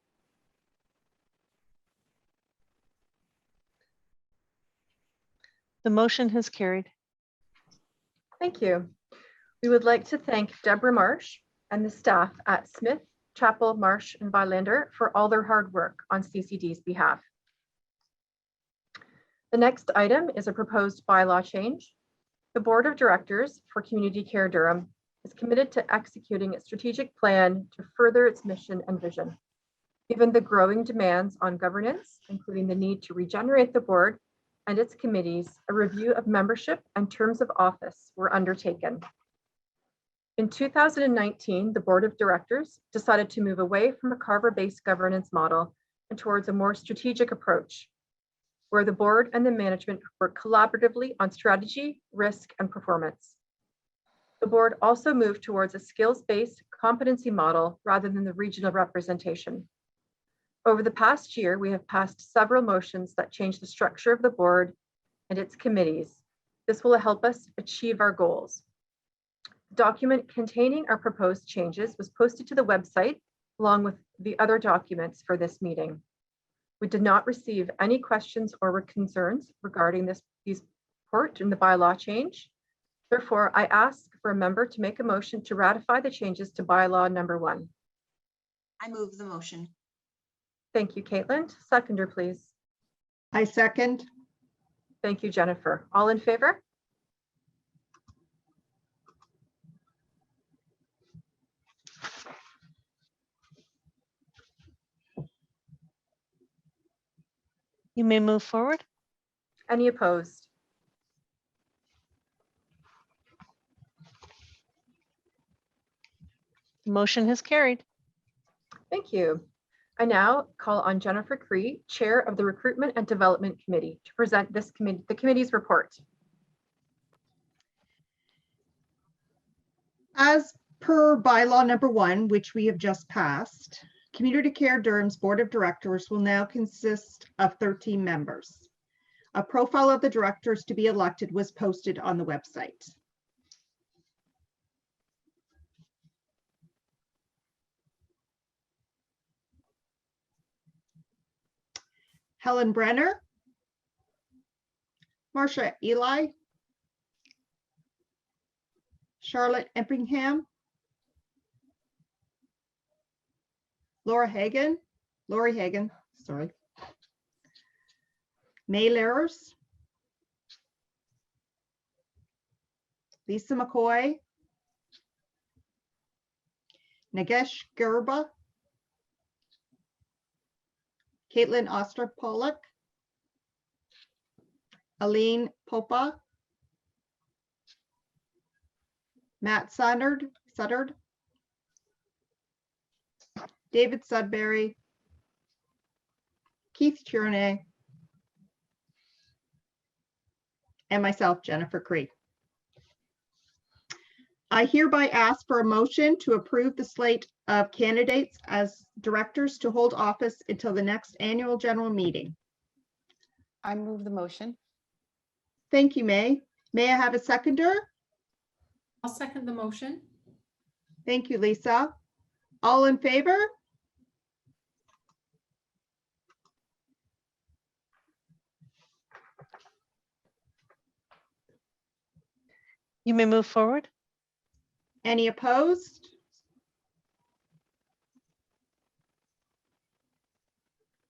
[SPEAKER 17] The motion has carried.
[SPEAKER 2] Thank you. We would like to thank Deborah Marsh and the staff at Smith, Chapel, Marsh, and Vilander for all their hard work on CCD's behalf. The next item is a proposed bylaw change. The Board of Directors for Community Care Durham is committed to executing a strategic plan to further its mission and vision. Given the growing demands on governance, including the need to regenerate the board and its committees, a review of membership and terms of office were undertaken. In 2019, the Board of Directors decided to move away from a Carver-based governance model and towards a more strategic approach, where the board and the management work collaboratively on strategy, risk, and performance. The board also moved towards a skills-based competency model rather than the regional representation. Over the past year, we have passed several motions that change the structure of the board and its committees. This will help us achieve our goals. The document containing our proposed changes was posted to the website along with the other documents for this meeting. We did not receive any questions or concerns regarding these report in the bylaw change. Therefore, I ask for a member to make a motion to ratify the changes to bylaw number 1.
[SPEAKER 19] I move the motion.
[SPEAKER 2] Thank you, Caitlin. Seconder, please.
[SPEAKER 19] I second.
[SPEAKER 2] Thank you, Jennifer. All in favor?
[SPEAKER 17] You may move forward.
[SPEAKER 2] Any opposed?
[SPEAKER 17] The motion has carried.
[SPEAKER 2] Thank you. I now call on Jennifer Cree, Chair of the Recruitment and Development Committee, to present the committee's report.
[SPEAKER 19] As per bylaw number 1, which we have just passed, Community Care Durham's Board of Directors will now consist of 13 members. A profile of the directors to be elected was posted on the website. Helen Brenner, Marcia Eli, Charlotte Eppingham, Lori Hagen, sorry. May Lehrers, Lisa McCoy, Nagesh Gerba, Caitlin Oster-Pollock, Aline Popa, Matt Suttard, David Sudbury, Keith Tierney, and myself, Jennifer Cree. I hereby ask for a motion to approve the slate of candidates as directors to hold office until the next annual general meeting.
[SPEAKER 21] I move the motion.
[SPEAKER 19] Thank you, May. May I have a seconder?
[SPEAKER 22] I'll second the motion.
[SPEAKER 19] Thank you, Lisa. All in favor?
[SPEAKER 17] You may move forward.
[SPEAKER 19] Any opposed?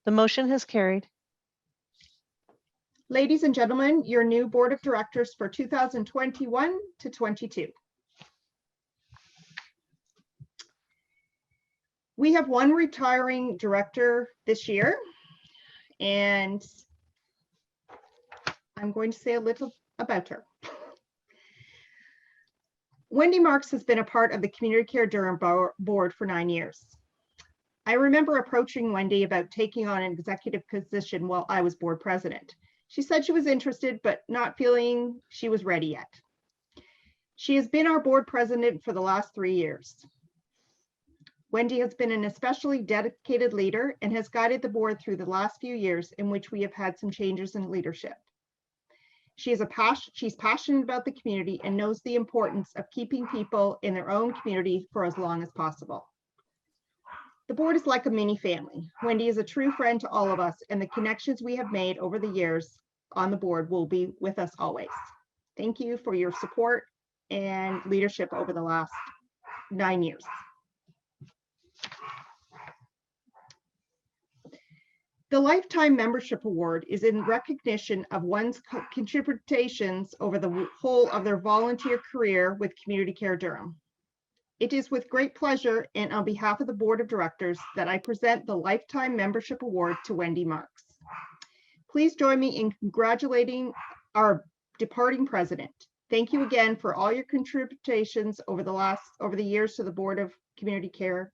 [SPEAKER 17] The motion has carried.
[SPEAKER 19] Ladies and gentlemen, your new board of directors for 2021 to 22. We have one retiring director this year, and I'm going to say a little about her. Wendy Marks has been a part of the Community Care Durham board for 9 years. I remember approaching Wendy about taking on an executive position while I was board president. She said she was interested, but not feeling she was ready yet. She has been our board president for the last 3 years. Wendy has been an especially dedicated leader and has guided the board through the last few years in which we have had some changes in leadership. She's passionate about the community and knows the importance of keeping people in their own community for as long as possible. The board is like a mini family. Wendy is a true friend to all of us, and the connections we have made over the years on the board will be with us always. Thank you for your support and leadership over the last 9 years. The Lifetime Membership Award is in recognition of one's contributions over the whole of their volunteer career with Community Care Durham. It is with great pleasure and on behalf of the Board of Directors that I present the Lifetime Membership Award to Wendy Marks. Please join me in congratulating our departing president. Thank you again for all your contributions over the years to the Board of Community Care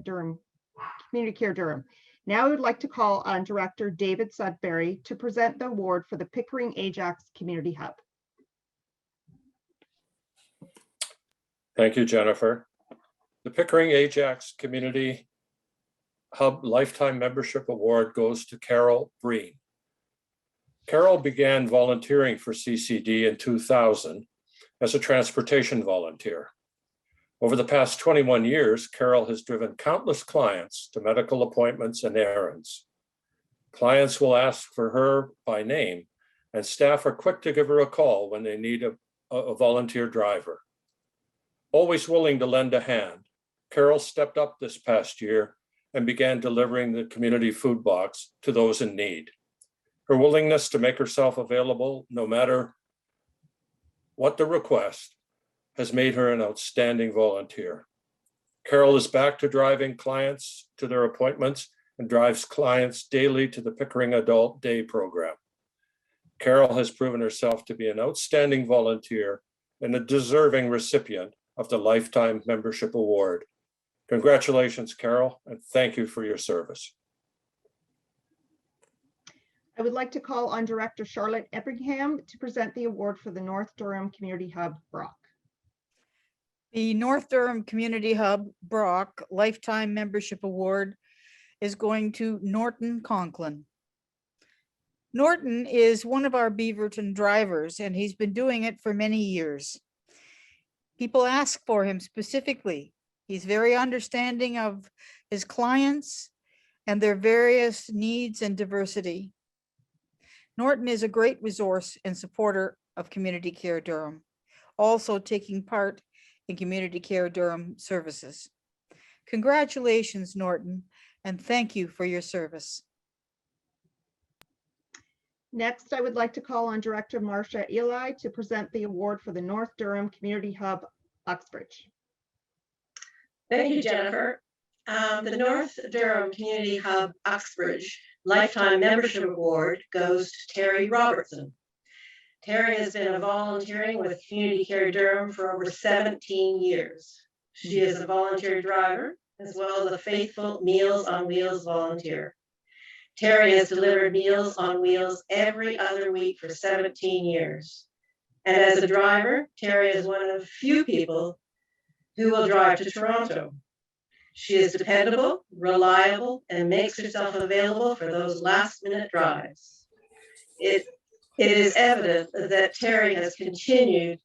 [SPEAKER 19] Durham. Now I would like to call on Director David Sudbury to present the award for the Pickering Ajax Community Hub.
[SPEAKER 20] Thank you, Jennifer. The Pickering Ajax Community Hub Lifetime Membership Award goes to Carol Breen. Carol began volunteering for CCD in 2000 as a transportation volunteer. Over the past 21 years, Carol has driven countless clients to medical appointments and errands. Clients will ask for her by name, and staff are quick to give her a call when they need a volunteer driver. Always willing to lend a hand, Carol stepped up this past year and began delivering the community food box to those in need. Her willingness to make herself available, no matter what the request, has made her an outstanding volunteer. Carol is back to driving clients to their appointments and drives clients daily to the Pickering Adult Day program. Carol has proven herself to be an outstanding volunteer and a deserving recipient of the Lifetime Membership Award. Congratulations, Carol, and thank you for your service.
[SPEAKER 19] I would like to call on Director Charlotte Eppingham to present the award for the North Durham Community Hub Brock.
[SPEAKER 1] The North Durham Community Hub Brock Lifetime Membership Award is going to Norton Conklin. Norton is one of our Beaverton drivers, and he's been doing it for many years. People ask for him specifically. He's very understanding of his clients and their various needs and diversity. Norton is a great resource and supporter of Community Care Durham, also taking part in Community Care Durham services. Congratulations, Norton, and thank you for your service.
[SPEAKER 19] Next, I would like to call on Director Marcia Eli to present the award for the North Durham Community Hub Uxbridge.
[SPEAKER 3] Thank you, Jennifer. The North Durham Community Hub Uxbridge Lifetime Membership Award goes to Terry Robertson. Terry has been volunteering with Community Care Durham for over 17 years. She is a volunteer driver as well as a faithful Meals on Wheels volunteer. Terry has delivered Meals on Wheels every other week for 17 years. And as a driver, Terry is one of few people who will drive to Toronto. She is dependable, reliable, and makes herself available for those last-minute drives. It is evident that Terry has continued.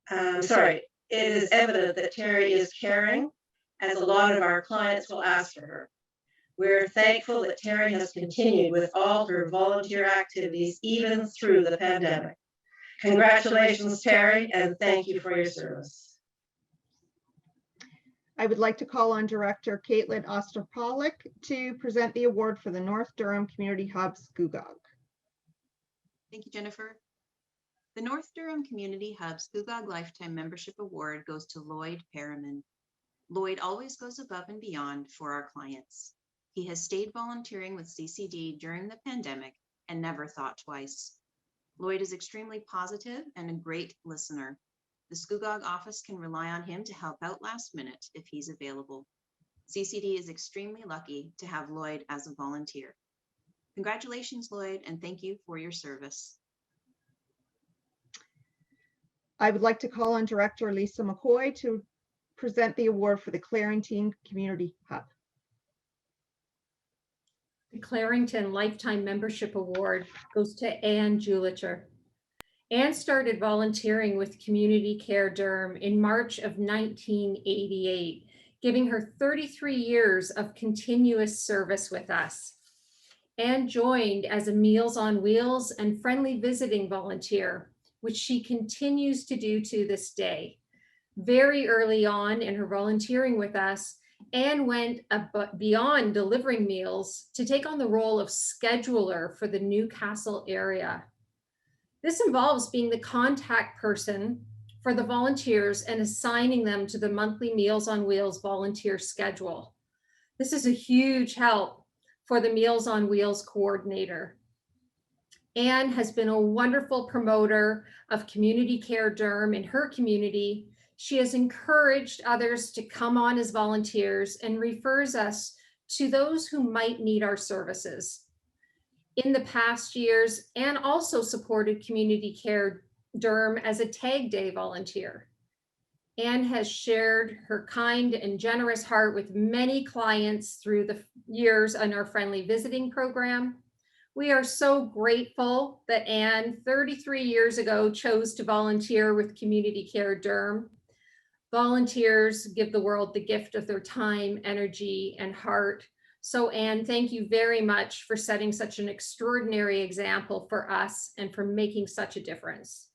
[SPEAKER 3] It is evident that Terry is caring, as a lot of our clients will ask for her. We're thankful that Terry has continued with all her volunteer activities, even through the pandemic. Congratulations, Terry, and thank you for your service.
[SPEAKER 19] I would like to call on Director Caitlin Osterpolick to present the award for the North Durham Community Hub Scugog.
[SPEAKER 23] Thank you, Jennifer. The North Durham Community Hub Scugog Lifetime Membership Award goes to Lloyd Perriman. Lloyd always goes above and beyond for our clients. He has stayed volunteering with CCD during the pandemic and never thought twice. Lloyd is extremely positive and a great listener. The Scugog office can rely on him to help out last minute if he's available. CCD is extremely lucky to have Lloyd as a volunteer. Congratulations, Lloyd, and thank you for your service.
[SPEAKER 19] I would like to call on Director Lisa McCoy to present the award for the Clarington Community Hub.
[SPEAKER 24] The Clarington Lifetime Membership Award goes to Ann Julicher. Ann started volunteering with Community Care Durham in March of 1988. giving her 33 years of continuous service with us. Anne joined as a Meals on Wheels and friendly visiting volunteer, which she continues to do to this day. Very early on in her volunteering with us, Anne went beyond delivering meals to take on the role of scheduler for the Newcastle area. This involves being the contact person for the volunteers and assigning them to the monthly Meals on Wheels volunteer schedule. This is a huge help for the Meals on Wheels coordinator. Anne has been a wonderful promoter of community care Durham in her community. She has encouraged others to come on as volunteers and refers us to those who might need our services. In the past years, Anne also supported Community Care Durham as a Tag Day volunteer. Anne has shared her kind and generous heart with many clients through the years on our Friendly Visiting program. We are so grateful that Anne, 33 years ago, chose to volunteer with Community Care Durham. Volunteers give the world the gift of their time, energy, and heart. So Anne, thank you very much for setting such an extraordinary example for us and for making such a difference.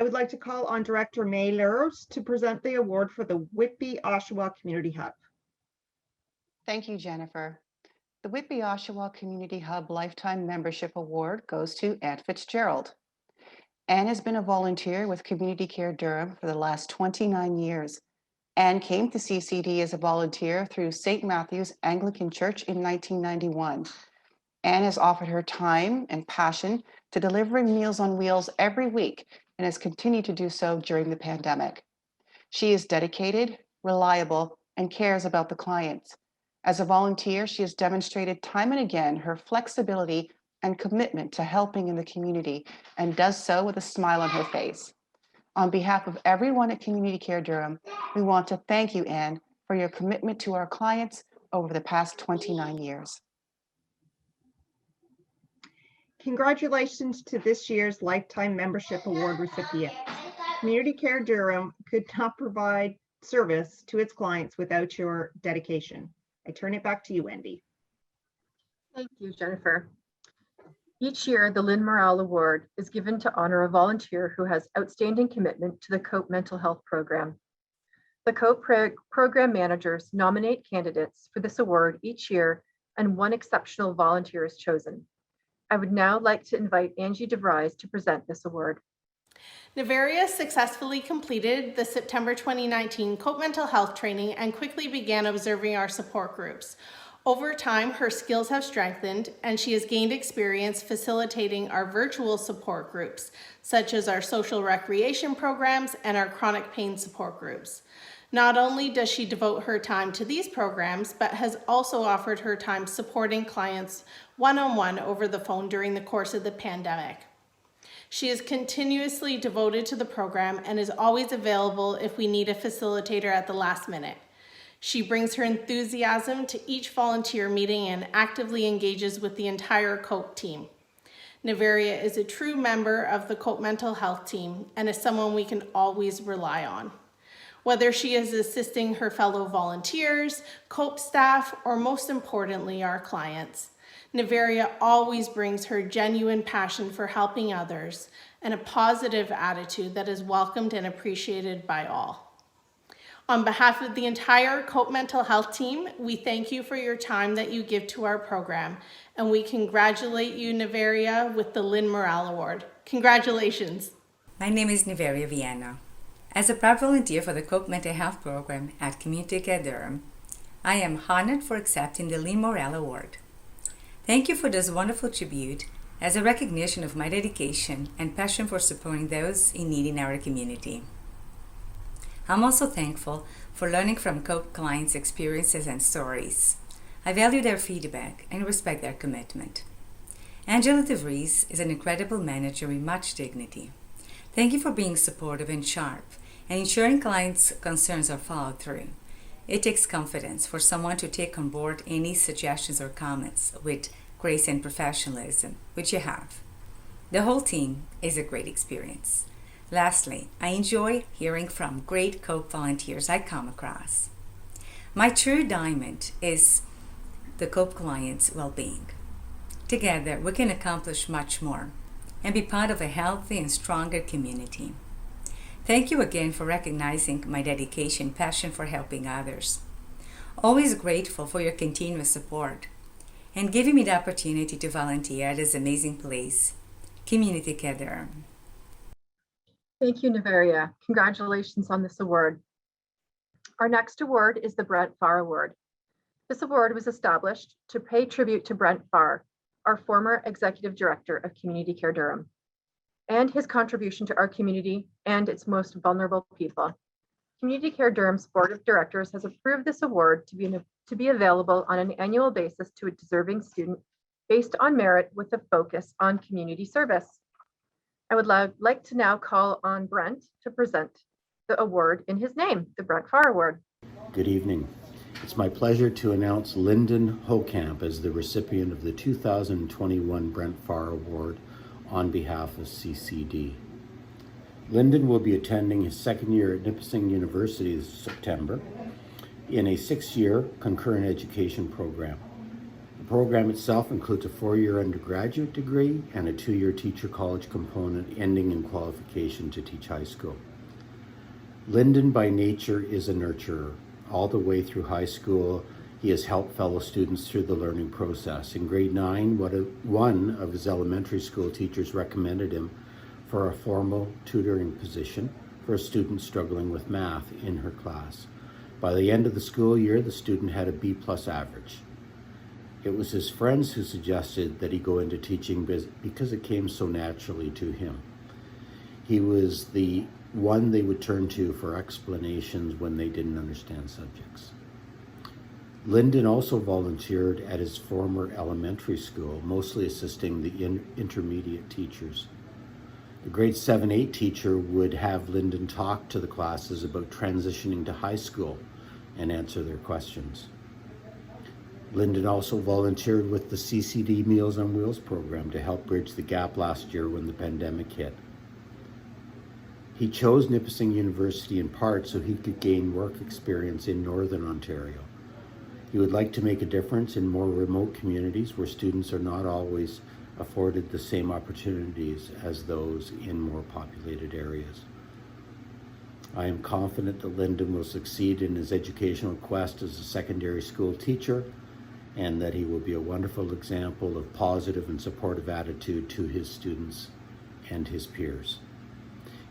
[SPEAKER 19] I would like to call on Director May Lurs to present the award for the Whitby Oshawa Community Hub.
[SPEAKER 21] Thank you, Jennifer. The Whitby Oshawa Community Hub Lifetime Membership Award goes to Anne Fitzgerald. Anne has been a volunteer with Community Care Durham for the last 29 years. Anne came to CCD as a volunteer through St. Matthew's Anglican Church in 1991. Anne has offered her time and passion to delivering Meals on Wheels every week and has continued to do so during the pandemic. She is dedicated, reliable, and cares about the clients. As a volunteer, she has demonstrated time and again her flexibility and commitment to helping in the community and does so with a smile on her face. On behalf of everyone at Community Care Durham, we want to thank you, Anne, for your commitment to our clients over the past 29 years.
[SPEAKER 19] Congratulations to this year's Lifetime Membership Award recipients. Community Care Durham could not provide service to its clients without your dedication. I turn it back to you, Wendy.
[SPEAKER 2] Thank you, Jennifer. Each year, the Lynn Morale Award is given to honor a volunteer who has outstanding commitment to the COPE mental health program. The COPE program managers nominate candidates for this award each year, and one exceptional volunteer is chosen. I would now like to invite Angie DeVries to present this award.
[SPEAKER 4] Nevaria successfully completed the September 2019 COPE mental health training and quickly began observing our support groups. Over time, her skills have strengthened and she has gained experience facilitating our virtual support groups, such as our social recreation programs and our chronic pain support groups. Not only does she devote her time to these programs, but has also offered her time supporting clients one-on-one over the phone during the course of the pandemic. She is continuously devoted to the program and is always available if we need a facilitator at the last minute. She brings her enthusiasm to each volunteer meeting and actively engages with the entire COPE team. Nevaria is a true member of the COPE mental health team and is someone we can always rely on. Whether she is assisting her fellow volunteers, COPE staff, or most importantly, our clients, Nevaria always brings her genuine passion for helping others and a positive attitude that is welcomed and appreciated by all. On behalf of the entire COPE mental health team, we thank you for your time that you give to our program, and we congratulate you, Nevaria, with the Lynn Morale Award. Congratulations.
[SPEAKER 5] My name is Nevaria Viena. As a proud volunteer for the COPE mental health program at Community Care Durham, I am honored for accepting the Lynn Morale Award. Thank you for this wonderful tribute as a recognition of my dedication and passion for supporting those in need in our community. I'm also thankful for learning from COPE clients' experiences and stories. I value their feedback and respect their commitment. Angela DeVries is an incredible manager with much dignity. Thank you for being supportive and sharp and ensuring clients' concerns are followed through. It takes confidence for someone to take on board any suggestions or comments with grace and professionalism, which you have. The whole team is a great experience. Lastly, I enjoy hearing from great COPE volunteers I come across. My true diamond is the COPE client's well-being. Together, we can accomplish much more and be part of a healthy and stronger community. Thank you again for recognizing my dedication and passion for helping others. Always grateful for your continuous support and giving me the opportunity to volunteer at this amazing place, Community Care Durham.
[SPEAKER 2] Thank you, Nevaria. Congratulations on this award. Our next award is the Brent Farr Award. This award was established to pay tribute to Brent Farr, our former Executive Director of Community Care Durham, and his contribution to our community and its most vulnerable people. Community Care Durham's Board of Directors has approved this award to be available on an annual basis to a deserving student based on merit with a focus on community service. I would like to now call on Brent to present the award in his name, the Brent Farr Award.
[SPEAKER 10] Good evening. It's my pleasure to announce Lyndon Hokamp as the recipient of the 2021 Brent Farr Award on behalf of CCD. Lyndon will be attending his second year at Nipissing University this September in a 6-year concurrent education program. The program itself includes a 4-year undergraduate degree and a 2-year teacher college component ending in qualification to teach high school. Lyndon by nature is a nurturer. All the way through high school, he has helped fellow students through the learning process. In grade 9, one of his elementary school teachers recommended him for a formal tutoring position for a student struggling with math in her class. By the end of the school year, the student had a B+ average. It was his friends who suggested that he go into teaching because it came so naturally to him. He was the one they would turn to for explanations when they didn't understand subjects. Lyndon also volunteered at his former elementary school, mostly assisting the intermediate teachers. The grade 7-8 teacher would have Lyndon talk to the classes about transitioning to high school and answer their questions. Lyndon also volunteered with the CCD Meals on Wheels program to help bridge the gap last year when the pandemic hit. He chose Nipissing University in part so he could gain work experience in Northern Ontario. He would like to make a difference in more remote communities where students are not always afforded the same opportunities as those in more populated areas. I am confident that Lyndon will succeed in his educational quest as a secondary school teacher and that he will be a wonderful example of positive and supportive attitude to his students and his peers.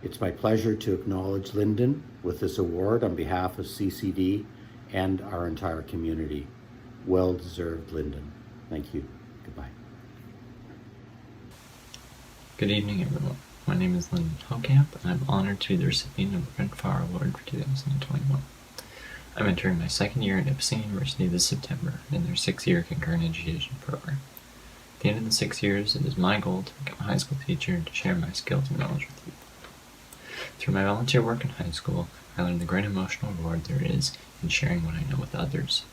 [SPEAKER 10] It's my pleasure to acknowledge Lyndon with this award on behalf of CCD and our entire community. Well deserved, Lyndon. Thank you. Goodbye.
[SPEAKER 6] Good evening, everyone. My name is Lyndon Hokamp, and I'm honored to be the recipient of the Brent Farr Award for 2021. I'm entering my second year at Nipissing University this September in their 6-year concurrent education program. At the end of the 6 years, it is my goal to become a high school teacher and to share my skills and knowledge with you. Through my volunteer work in high school, I learned the great emotional reward there is in sharing what I know with others,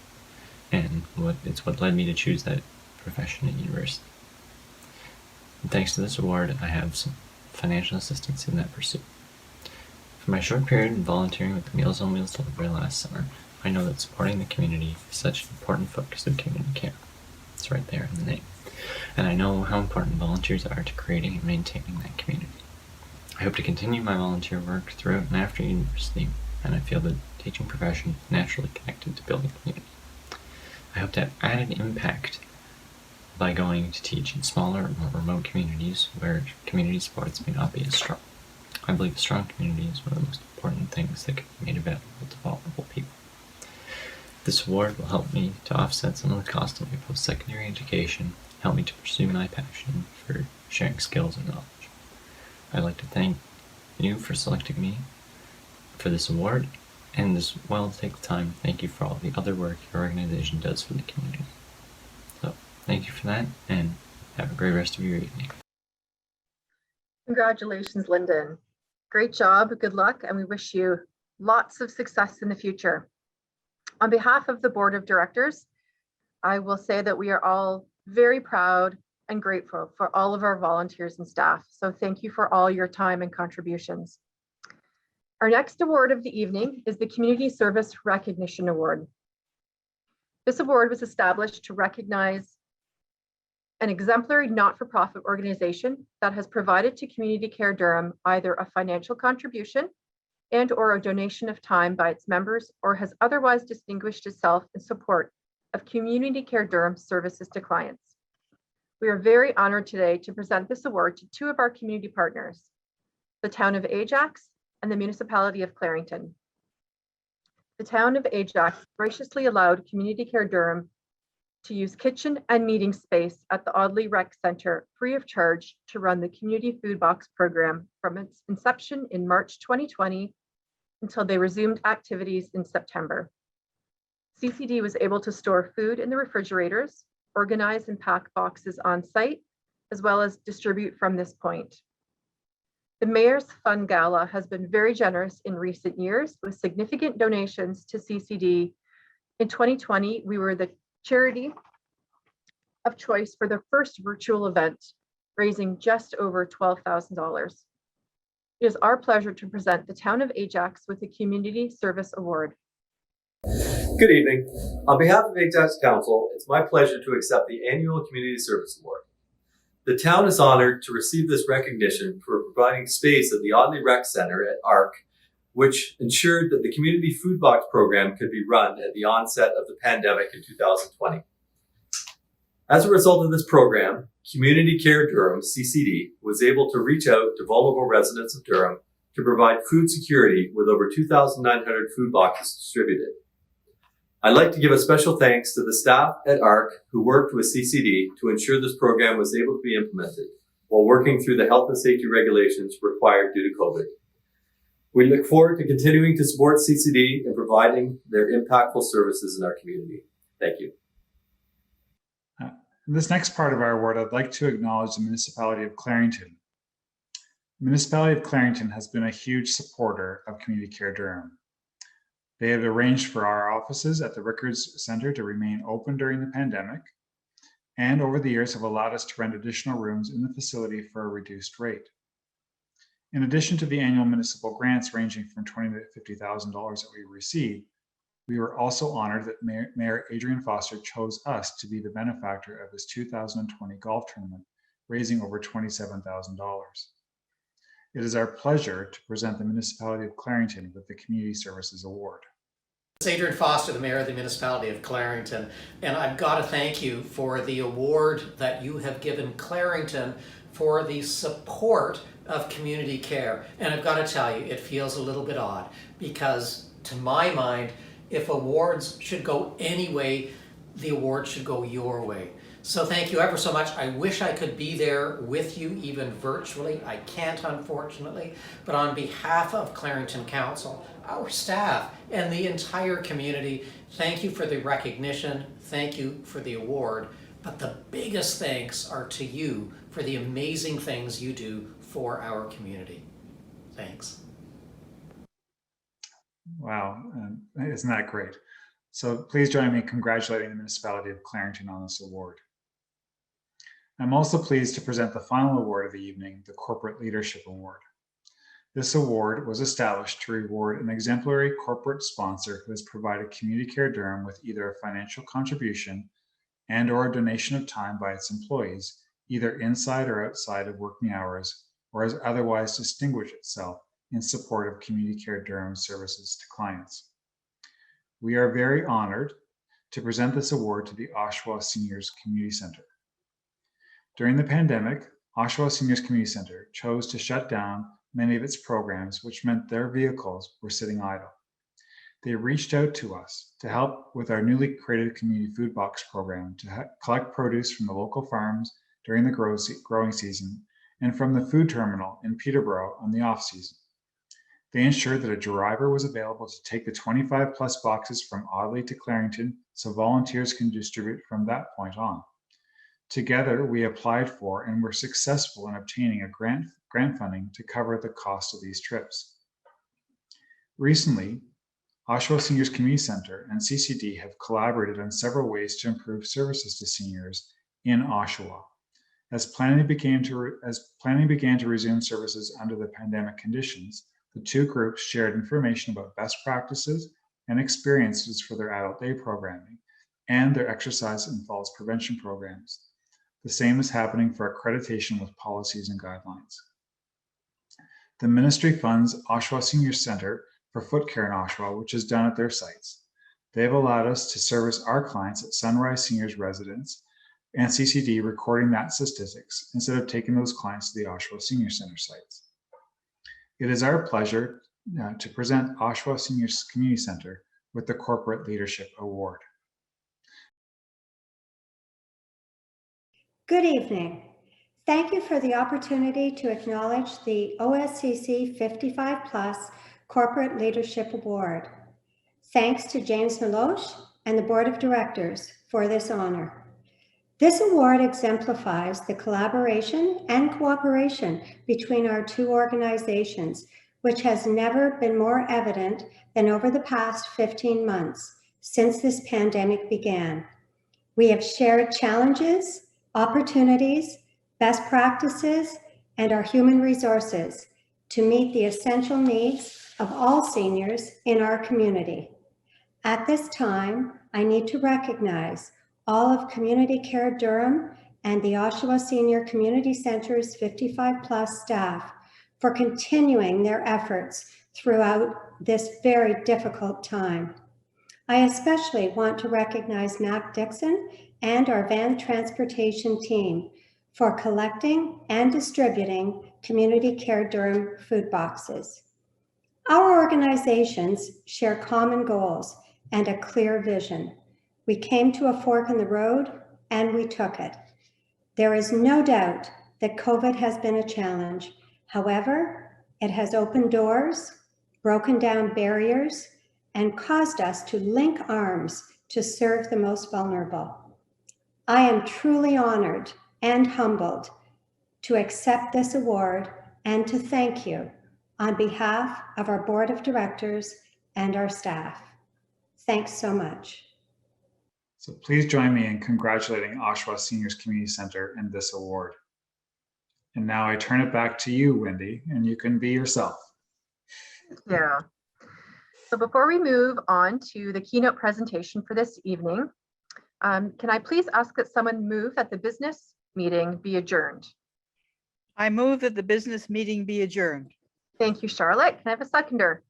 [SPEAKER 6] and it's what led me to choose that profession at university. And thanks to this award, I have some financial assistance in that pursuit. For my short period in volunteering with the Meals on Wheels delivery last summer, I know that supporting the community is such an important focus of community care. It's right there in the name. And I know how important volunteers are to creating and maintaining that community. I hope to continue my volunteer work throughout and after university, and I feel the teaching profession is naturally connected to building community. I hope to have added impact by going to teach in smaller or more remote communities where community supports may not be as strong. I believe a strong community is one of the most important things that can be made available to vulnerable people. This award will help me to offset some of the cost of my post-secondary education, help me to pursue my passion for sharing skills and knowledge. I'd like to thank you for selecting me for this award, and as well to take the time to thank you for all the other work your organization does for the community. So, thank you for that, and have a great rest of your evening.
[SPEAKER 2] Congratulations, Lyndon. Great job, good luck, and we wish you lots of success in the future. On behalf of the Board of Directors, I will say that we are all very proud and grateful for all of our volunteers and staff. So thank you for all your time and contributions. Our next award of the evening is the Community Service Recognition Award. This award was established to recognize an exemplary not-for-profit organization that has provided to Community Care Durham either a financial contribution and/or a donation of time by its members, or has otherwise distinguished itself in support of Community Care Durham services to clients. We are very honored today to present this award to two of our community partners, the Town of Ajax and the Municipality of Clarington. The Town of Ajax graciously allowed Community Care Durham to use kitchen and meeting space at the Audley Rec Centre free of charge to run the Community Food Box program from its inception in March 2020 until they resumed activities in September. CCD was able to store food in the refrigerators, organize and pack boxes on site, as well as distribute from this point. The Mayor's Fund Gala has been very generous in recent years with significant donations to CCD. In 2020, we were the charity of choice for the first virtual event, raising just over $12,000. It is our pleasure to present the Town of Ajax with the Community Service Award.
[SPEAKER 14] Good evening. On behalf of Ajax Council, it's my pleasure to accept the Annual Community Service Award. The town is honored to receive this recognition for providing space at the Audley Rec Centre at ARC, which ensured that the Community Food Box program could be run at the onset of the pandemic in 2020. As a result of this program, Community Care Durham, CCD, was able to reach out to vulnerable residents of Durham to provide food security with over 2,900 food boxes distributed. I'd like to give a special thanks to the staff at ARC who worked with CCD to ensure this program was able to be implemented while working through the health and safety regulations required due to COVID. We look forward to continuing to support CCD in providing their impactful services in our community. Thank you.
[SPEAKER 18] In this next part of our award, I'd like to acknowledge the Municipality of Clarington. The Municipality of Clarington has been a huge supporter of Community Care Durham. They have arranged for our offices at the Rickards Centre to remain open during the pandemic, and over the years have allowed us to rent additional rooms in the facility for a reduced rate. In addition to the annual municipal grants ranging from $20,000 to $50,000 that we receive, we were also honored that Mayor Adrian Foster chose us to be the benefactor of his 2020 golf tournament, raising over $27,000. It is our pleasure to present the Municipality of Clarington with the Community Services Award.
[SPEAKER 7] It's Adrian Foster, the Mayor of the Municipality of Clarington, and I've got to thank you for the award that you have given Clarington for the support of community care. And I've got to tell you, it feels a little bit odd because, to my mind, if awards should go any way, the award should go your way. So thank you ever so much. I wish I could be there with you, even virtually. I can't, unfortunately. But on behalf of Clarington Council, our staff, and the entire community, thank you for the recognition. Thank you for the award. But the biggest thanks are to you for the amazing things you do for our community. Thanks.
[SPEAKER 18] Wow, isn't that great? So please join me in congratulating the Municipality of Clarington on this award. I'm also pleased to present the final award of the evening, the Corporate Leadership Award. This award was established to reward an exemplary corporate sponsor who has provided Community Care Durham with either a financial contribution and/or a donation of time by its employees, either inside or outside of working hours, or has otherwise distinguished itself in support of Community Care Durham services to clients. We are very honored to present this award to the Oshawa Seniors Community Center. During the pandemic, Oshawa Seniors Community Center chose to shut down many of its programs, which meant their vehicles were sitting idle. They reached out to us to help with our newly created Community Food Box program to collect produce from the local farms during the growing season and from the food terminal in Peterborough on the off-season. They ensured that a driver was available to take the 25 plus boxes from Audley to Clarington so volunteers can distribute from that point on. Together, we applied for and were successful in obtaining a grant funding to cover the cost of these trips. Recently, Oshawa Seniors Community Center and CCD have collaborated on several ways to improve services to seniors in Oshawa. As planning began to resume services under the pandemic conditions, the two groups shared information about best practices and experiences for their adult day programming and their exercise and falls prevention programs. The same is happening for accreditation with policies and guidelines. The ministry funds Oshawa Senior Centre for Foot Care in Oshawa, which is done at their sites. They have allowed us to service our clients at Sunrise Seniors Residence and CCD, recording that statistics instead of taking those clients to the Oshawa Senior Centre sites. It is our pleasure to present Oshawa Seniors Community Centre with the Corporate Leadership Award.
[SPEAKER 8] Good evening. Thank you for the opportunity to acknowledge the OSCC 55 Plus Corporate Leadership Award. Thanks to James Meloche and the Board of Directors for this honor. This award exemplifies the collaboration and cooperation between our two organizations, which has never been more evident than over the past 15 months since this pandemic began. We have shared challenges, opportunities, best practices, and our human resources to meet the essential needs of all seniors in our community. At this time, I need to recognize all of Community Care Durham and the Oshawa Senior Community Center's 55 Plus staff for continuing their efforts throughout this very difficult time. I especially want to recognize Mac Dixon and our van transportation team for collecting and distributing Community Care Durham food boxes. Our organizations share common goals and a clear vision. We came to a fork in the road and we took it. There is no doubt that COVID has been a challenge. However, it has opened doors, broken down barriers, and caused us to link arms to serve the most vulnerable. I am truly honored and humbled to accept this award and to thank you on behalf of our Board of Directors and our staff. Thanks so much.
[SPEAKER 18] So please join me in congratulating Oshawa Seniors Community Centre in this award. And now I turn it back to you, Wendy, and you can be yourself.
[SPEAKER 2] Yeah. So before we move on to the keynote presentation for this evening, can I please ask that someone move that the business meeting be adjourned?
[SPEAKER 1] I move that the business meeting be adjourned.
[SPEAKER 2] Thank you, Charlotte. Can I have a seconder?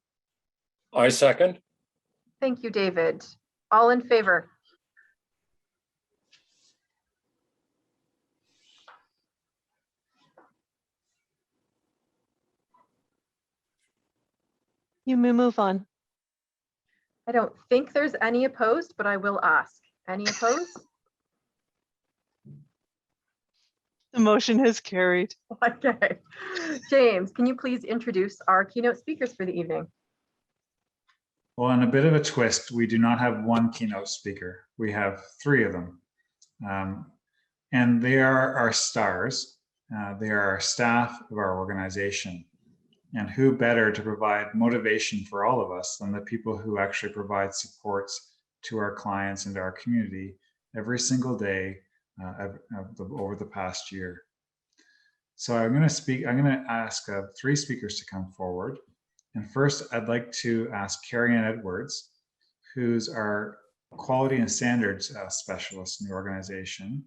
[SPEAKER 20] I second.
[SPEAKER 2] Thank you, David. All in favor?
[SPEAKER 17] You may move on.
[SPEAKER 2] I don't think there's any opposed, but I will ask. Any opposed?
[SPEAKER 17] The motion has carried.
[SPEAKER 2] Okay. James, can you please introduce our keynote speakers for the evening?
[SPEAKER 18] Well, in a bit of a twist, we do not have one keynote speaker. We have three of them. And they are our stars. They are our staff of our organization. And who better to provide motivation for all of us than the people who actually provide supports to our clients and our community every single day over the past year. So I'm going to ask three speakers to come forward. And first, I'd like to ask Carrie Ann Edwards, who's our quality and standards specialist in the organization.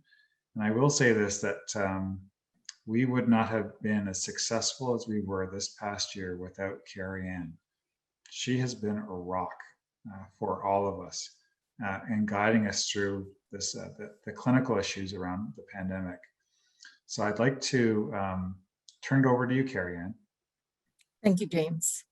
[SPEAKER 18] And I will say this, that we would not have been as successful as we were this past year without Carrie Ann. She has been a rock for all of us in guiding us through this, the clinical issues around the pandemic. So I'd like to turn it over to you, Carrie Ann.
[SPEAKER 9] Thank you, James.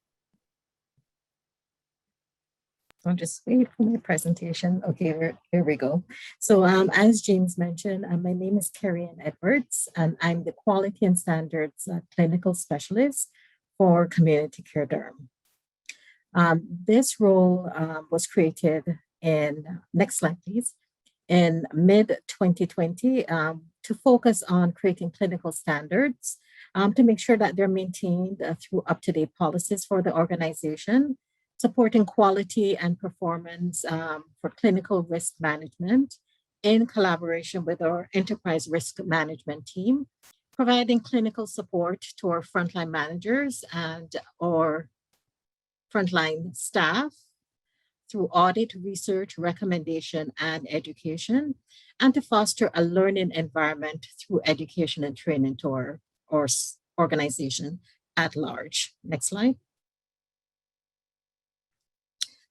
[SPEAKER 9] I'll just wait for my presentation. Okay, here we go. So as James mentioned, my name is Carrie Ann Edwards, and I'm the Quality and Standards Clinical Specialist for Community Care Durham. This role was created in, next slide please, in mid-2020 to focus on creating clinical standards to make sure that they're maintained through up-to-date policies for the organization, supporting quality and performance for clinical risk management in collaboration with our enterprise risk management team, providing clinical support to our frontline managers and our frontline staff through audit, research, recommendation, and education, and to foster a learning environment through education and training to our organization at large. Next slide.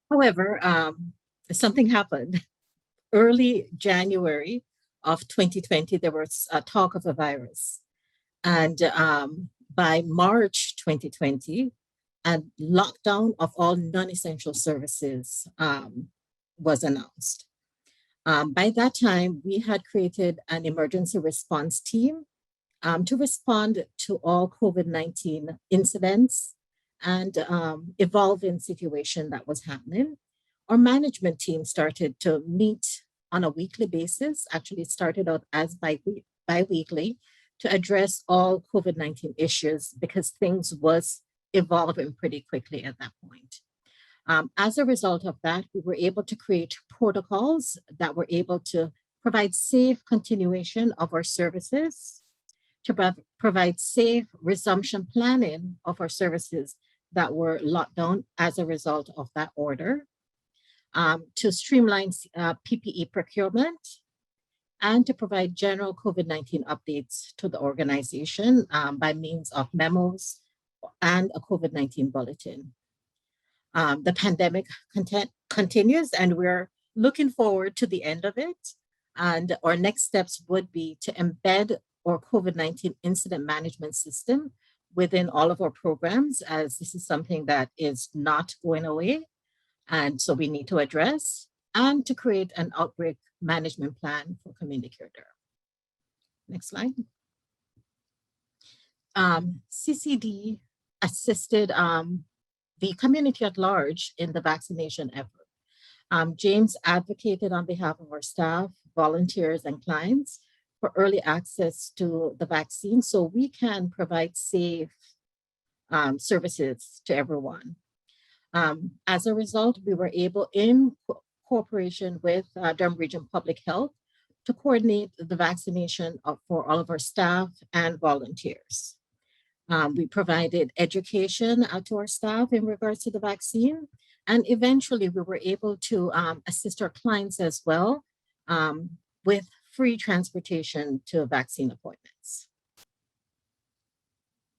[SPEAKER 9] However, something happened. Early January of 2020, there was a talk of a virus. And by March 2020, a lockdown of all non-essential services was announced. By that time, we had created an emergency response team to respond to all COVID-19 incidents and evolving situation that was happening. Our management team started to meet on a weekly basis. Actually, it started out as bi-weekly to address all COVID-19 issues because things was evolving pretty quickly at that point. As a result of that, we were able to create protocols that were able to provide safe continuation of our services, to provide safe resumption planning of our services that were locked down as a result of that order, to streamline PPE procurement, and to provide general COVID-19 updates to the organization by means of memos and a COVID-19 bulletin. The pandemic continues, and we're looking forward to the end of it. And our next steps would be to embed our COVID-19 incident management system within all of our programs, as this is something that is not going away. And so we need to address, and to create an outbreak management plan for community care Durham. Next slide. CCD assisted the community at large in the vaccination effort. James advocated on behalf of our staff, volunteers, and clients for early access to the vaccine so we can provide safe services to everyone. As a result, we were able, in cooperation with Durham Region Public Health, to coordinate the vaccination for all of our staff and volunteers. We provided education to our staff in regards to the vaccine, and eventually we were able to assist our clients as well with free transportation to vaccine appointments.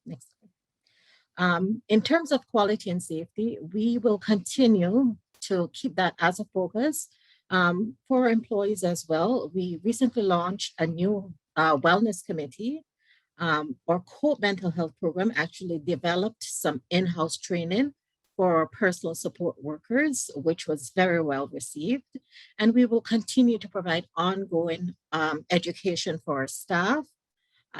[SPEAKER 9] Next slide. In terms of quality and safety, we will continue to keep that as a focus for our employees as well. We recently launched a new wellness committee. Our COPE mental health program actually developed some in-house training for personal support workers, which was very well received. And we will continue to provide ongoing education for our staff,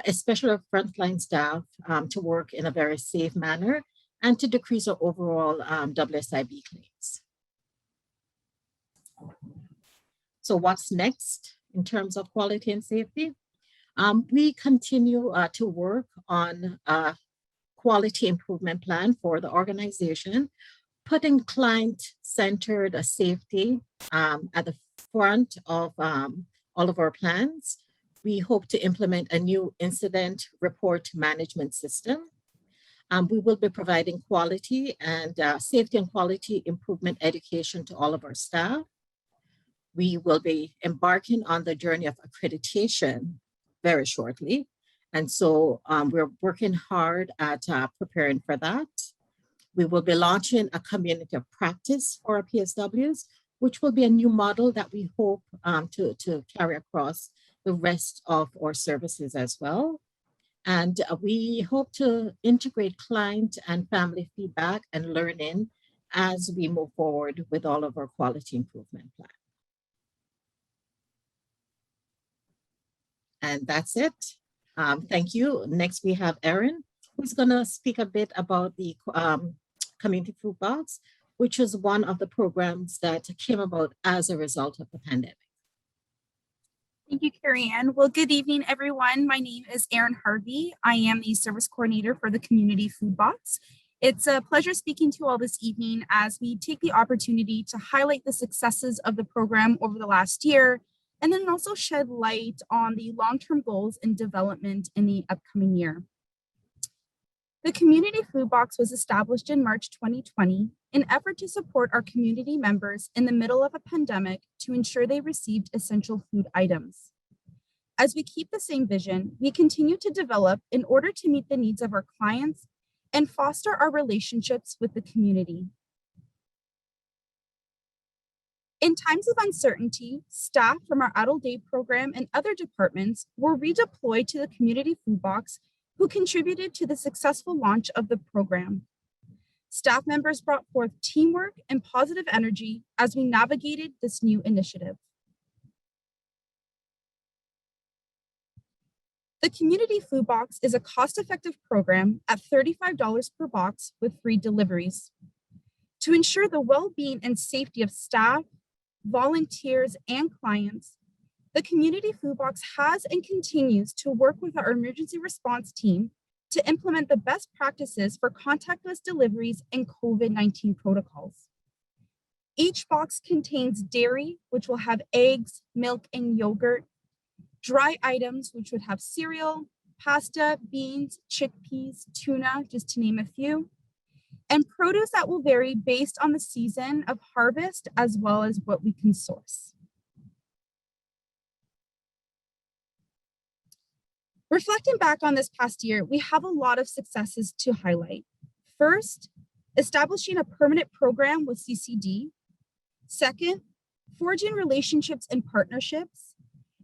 [SPEAKER 9] especially our frontline staff, to work in a very safe manner and to decrease our overall WSIB claims. So what's next in terms of quality and safety? We continue to work on a quality improvement plan for the organization, putting client-centered safety at the front of all of our plans. We hope to implement a new incident report management system. We will be providing quality and safety and quality improvement education to all of our staff. We will be embarking on the journey of accreditation very shortly. And so we're working hard at preparing for that. We will be launching a community of practice for our PSWs, which will be a new model that we hope to carry across the rest of our services as well. And we hope to integrate client and family feedback and learning as we move forward with all of our quality improvement plan. And that's it. Thank you. Next, we have Erin, who's going to speak a bit about the Community Food Box, which is one of the programs that came about as a result of the pandemic.
[SPEAKER 11] Thank you, Carrie Ann. Well, good evening, everyone. My name is Erin Harvey. I am the service coordinator for the Community Food Box. It's a pleasure speaking to you all this evening as we take the opportunity to highlight the successes of the program over the last year, and then also shed light on the long-term goals and development in the upcoming year. The Community Food Box was established in March 2020 in effort to support our community members in the middle of a pandemic to ensure they received essential food items. As we keep the same vision, we continue to develop in order to meet the needs of our clients and foster our relationships with the community. In times of uncertainty, staff from our Adult Day program and other departments were redeployed to the Community Food Box, who contributed to the successful launch of the program. Staff members brought forth teamwork and positive energy as we navigated this new initiative. The Community Food Box is a cost-effective program at $35 per box with free deliveries. To ensure the well-being and safety of staff, volunteers, and clients, the Community Food Box has and continues to work with our emergency response team to implement the best practices for contactless deliveries and COVID-19 protocols. Each box contains dairy, which will have eggs, milk, and yogurt, dry items, which would have cereal, pasta, beans, chickpeas, tuna, just to name a few, and produce that will vary based on the season of harvest as well as what we can source. Reflecting back on this past year, we have a lot of successes to highlight. First, establishing a permanent program with CCD. Second, forging relationships and partnerships.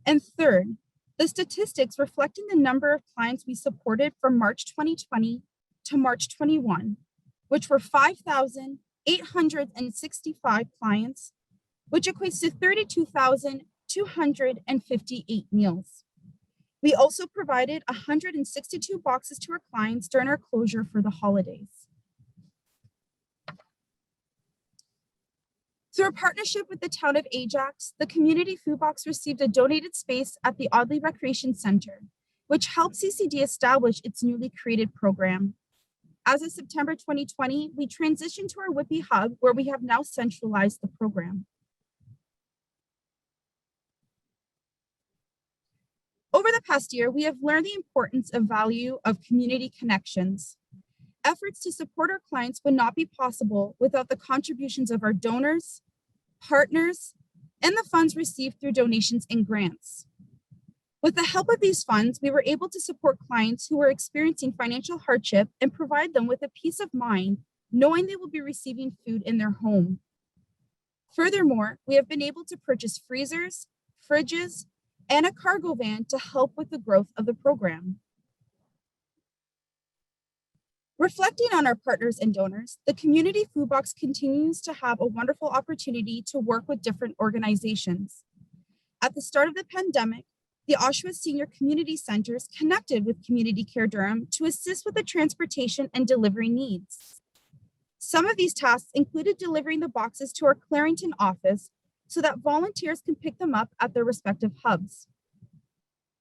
[SPEAKER 11] And third, the statistics reflecting the number of clients we supported from March 2020 to March 21, which were 5,865 clients, which equates to 32,258 meals. We also provided 162 boxes to our clients during our closure for the holidays. Through a partnership with the town of Ajax, the Community Food Box received a donated space at the Audley Recreation Center, which helped CCD establish its newly created program. As of September 2020, we transitioned to our Whitby hub, where we have now centralized the program. Over the past year, we have learned the importance and value of community connections. Efforts to support our clients would not be possible without the contributions of our donors, partners, and the funds received through donations and grants. With the help of these funds, we were able to support clients who were experiencing financial hardship and provide them with a peace of mind, knowing they will be receiving food in their home. Furthermore, we have been able to purchase freezers, fridges, and a cargo van to help with the growth of the program. Reflecting on our partners and donors, the Community Food Box continues to have a wonderful opportunity to work with different organizations. At the start of the pandemic, the Oshawa Senior Community Centers connected with Community Care Durham to assist with the transportation and delivery needs. Some of these tasks included delivering the boxes to our Clarington office so that volunteers can pick them up at their respective hubs.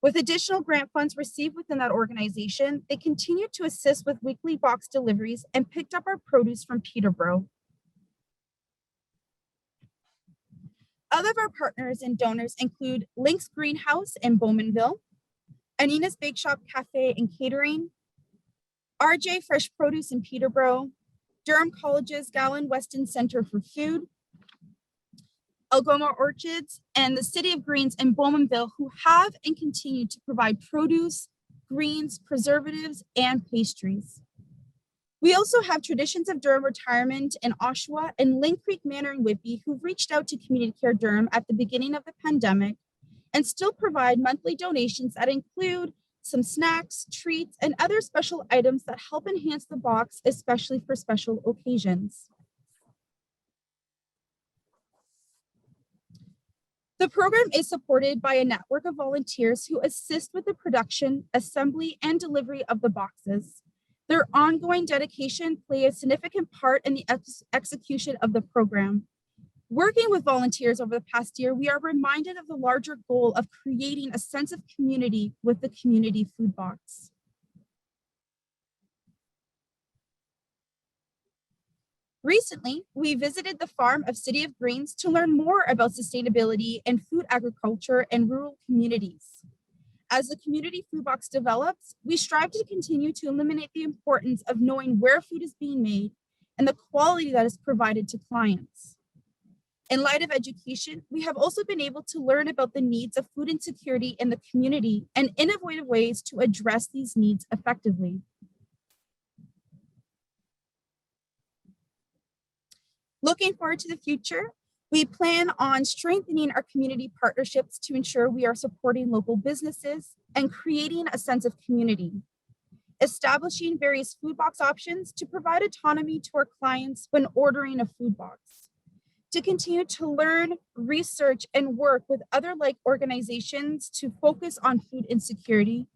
[SPEAKER 11] With additional grant funds received within that organization, they continued to assist with weekly box deliveries and picked up our produce from Peterborough. Other of our partners and donors include Link's Greenhouse in Bowmanville, Anina's Bake Shop Cafe and Catering, RJ Fresh Produce in Peterborough, Durham College's Gallon Weston Center for Food, Algoma Orchards, and the City of Greens in Bowmanville, who have and continue to provide produce, greens, preservatives, and pastries. We also have Traditions of Durham Retirement in Oshawa and Lynn Creek Manor in Whitby, who've reached out to Community Care Durham at the beginning of the pandemic and still provide monthly donations that include some snacks, treats, and other special items that help enhance the box, especially for special occasions. The program is supported by a network of volunteers who assist with the production, assembly, and delivery of the boxes. Their ongoing dedication plays a significant part in the execution of the program. Working with volunteers over the past year, we are reminded of the larger goal of creating a sense of community with the Community Food Box. Recently, we visited the farm of City of Greens to learn more about sustainability and food agriculture in rural communities. As the community food box develops, we strive to continue to eliminate the importance of knowing where food is being made and the quality that is provided to clients. In light of education, we have also been able to learn about the needs of food insecurity in the community and innovative ways to address these needs effectively. Looking forward to the future, we plan on strengthening our community partnerships to ensure we are supporting local businesses and creating a sense of community. Establishing various food box options to provide autonomy to our clients when ordering a food box. To continue to learn, research, and work with other like organizations to focus on food insecurity.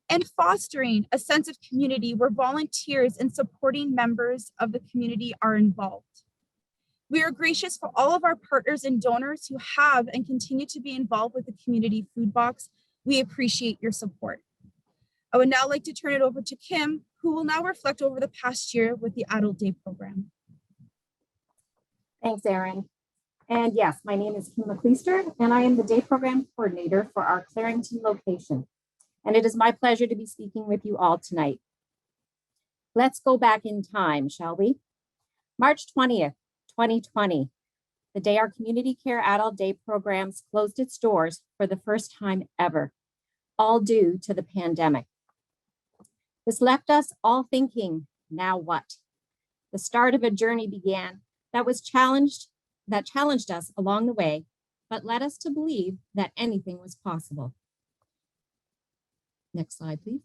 [SPEAKER 11] And fostering a sense of community where volunteers and supporting members of the community are involved. We are gracious for all of our partners and donors who have and continue to be involved with the community food box. We appreciate your support. I would now like to turn it over to Kim, who will now reflect over the past year with the Adult Day program.
[SPEAKER 12] Thanks, Erin. And yes, my name is Kim McCleister, and I am the Day Program Coordinator for our Clarington location. And it is my pleasure to be speaking with you all tonight. Let's go back in time, shall we? March 20th, 2020, the day our Community Care Adult Day programs closed its doors for the first time ever, all due to the pandemic. This left us all thinking, now what? The start of a journey began that challenged us along the way, but led us to believe that anything was possible. Next slide, please.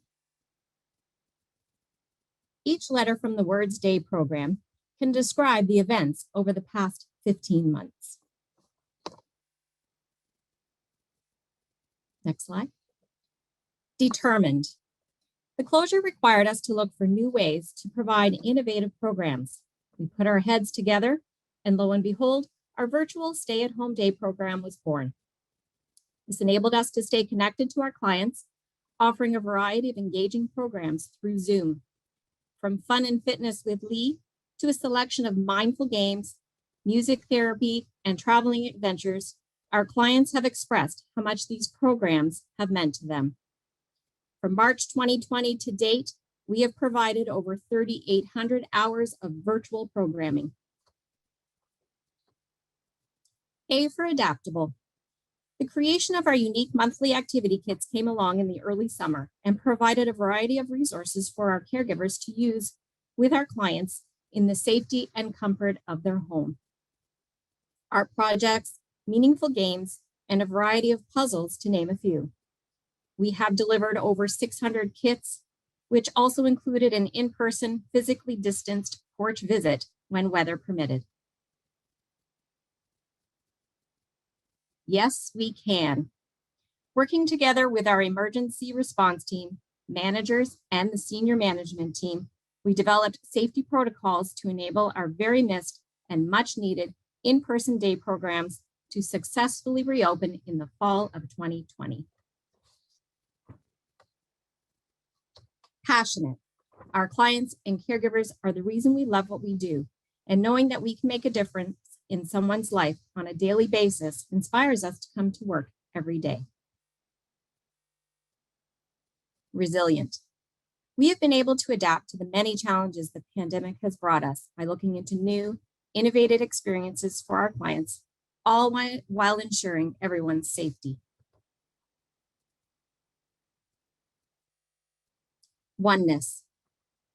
[SPEAKER 12] Each letter from the Words Day program can describe the events over the past 15 months. Next slide. Determined. The closure required us to look for new ways to provide innovative programs. We put our heads together, and lo and behold, our virtual stay-at-home day program was born. This enabled us to stay connected to our clients, offering a variety of engaging programs through Zoom. From fun and fitness with Lee to a selection of mindful games, music therapy, and traveling adventures, our clients have expressed how much these programs have meant to them. From March 2020 to date, we have provided over 3,800 hours of virtual programming. A for adaptable. The creation of our unique monthly activity kits came along in the early summer and provided a variety of resources for our caregivers to use with our clients in the safety and comfort of their home. Art projects, meaningful games, and a variety of puzzles, to name a few. We have delivered over 600 kits, which also included an in-person, physically distanced porch visit when weather permitted. Yes, we can. Working together with our emergency response team, managers, and the senior management team, we developed safety protocols to enable our very missed and much needed in-person day programs to successfully reopen in the fall of 2020. Passionate. Our clients and caregivers are the reason we love what we do, and knowing that we can make a difference in someone's life on a daily basis inspires us to come to work every day. Resilient. We have been able to adapt to the many challenges the pandemic has brought us by looking into new, innovative experiences for our clients, all while ensuring everyone's safety. Oneness.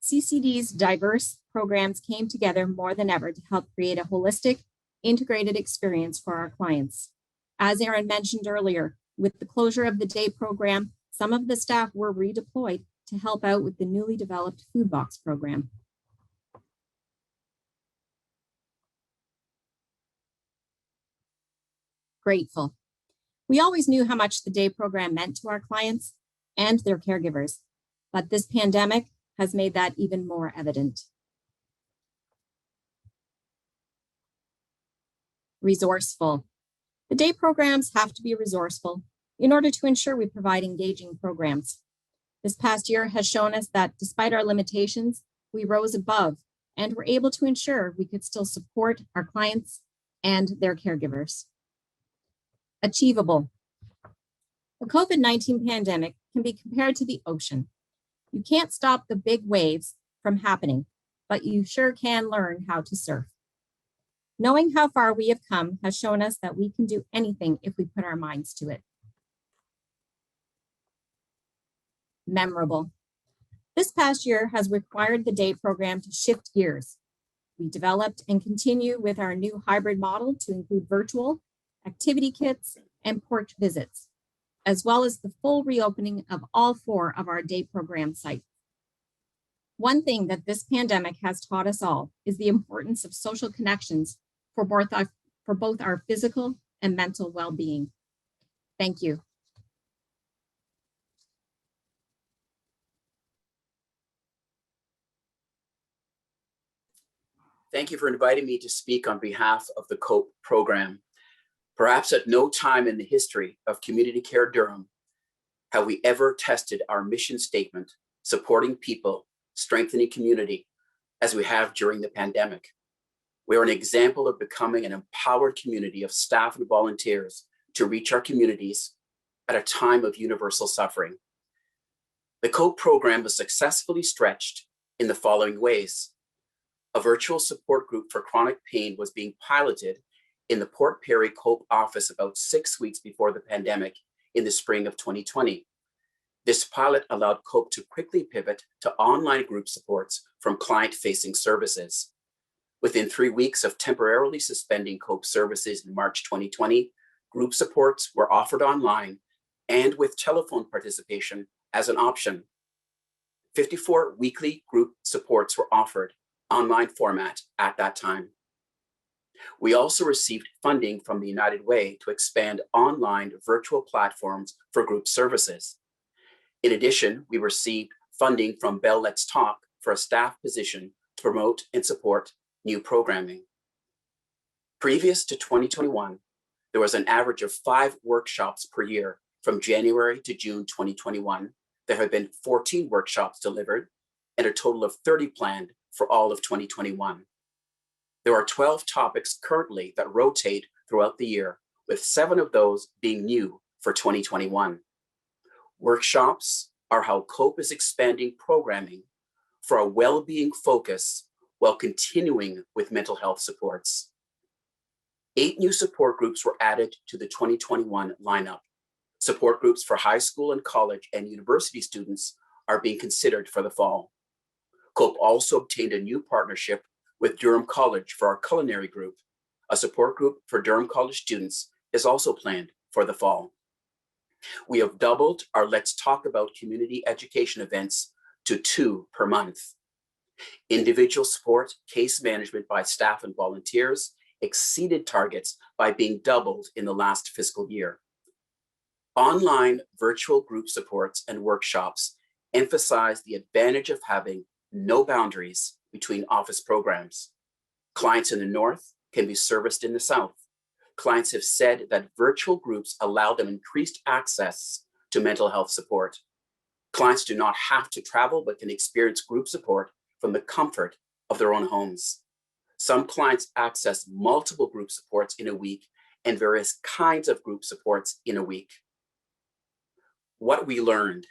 [SPEAKER 12] CCD's diverse programs came together more than ever to help create a holistic, integrated experience for our clients. As Erin mentioned earlier, with the closure of the day program, some of the staff were redeployed to help out with the newly developed food box program. Grateful. We always knew how much the day program meant to our clients and their caregivers, but this pandemic has made that even more evident. Resourceful. The day programs have to be resourceful in order to ensure we provide engaging programs. This past year has shown us that despite our limitations, we rose above and were able to ensure we could still support our clients and their caregivers. Achievable. The COVID-19 pandemic can be compared to the ocean. You can't stop the big waves from happening, but you sure can learn how to surf. Knowing how far we have come has shown us that we can do anything if we put our minds to it. Memorable. This past year has required the day program to shift gears. We developed and continue with our new hybrid model to include virtual, activity kits, and porch visits, as well as the full reopening of all 4 of our day program sites. One thing that this pandemic has taught us all is the importance of social connections for both our physical and mental well-being. Thank you.
[SPEAKER 13] Thank you for inviting me to speak on behalf of the COPE program. Perhaps at no time in the history of Community Care Durham have we ever tested our mission statement, supporting people, strengthening community, as we have during the pandemic. We are an example of becoming an empowered community of staff and volunteers to reach our communities at a time of universal suffering. The COPE program was successfully stretched in the following ways. A virtual support group for chronic pain was being piloted in the Port Perry COPE office about 6 weeks before the pandemic in the spring of 2020. This pilot allowed COPE to quickly pivot to online group supports from client-facing services. Within 3 weeks of temporarily suspending COPE services in March 2020, group supports were offered online and with telephone participation as an option. 54 weekly group supports were offered online format at that time. We also received funding from the United Way to expand online virtual platforms for group services. In addition, we received funding from Bell Let's Talk for a staff position to promote and support new programming. Previous to 2021, there was an average of 5 workshops per year from January to June 2021. There have been 14 workshops delivered and a total of 30 planned for all of 2021. There are 12 topics currently that rotate throughout the year, with 7 of those being new for 2021. Workshops are how COPE is expanding programming for a well-being focus while continuing with mental health supports. 8 new support groups were added to the 2021 lineup. Support groups for high school and college and university students are being considered for the fall. COPE also obtained a new partnership with Durham College for our culinary group. A support group for Durham College students is also planned for the fall. We have doubled our Let's Talk About community education events to 2 per month. Individual support, case management by staff and volunteers exceeded targets by being doubled in the last fiscal year. Online virtual group supports and workshops emphasize the advantage of having no boundaries between office programs. Clients in the North can be serviced in the South. Clients have said that virtual groups allow them increased access to mental health support. Clients do not have to travel, but can experience group support from the comfort of their own homes. Some clients access multiple group supports in a week and various kinds of group supports in a week. What we learned.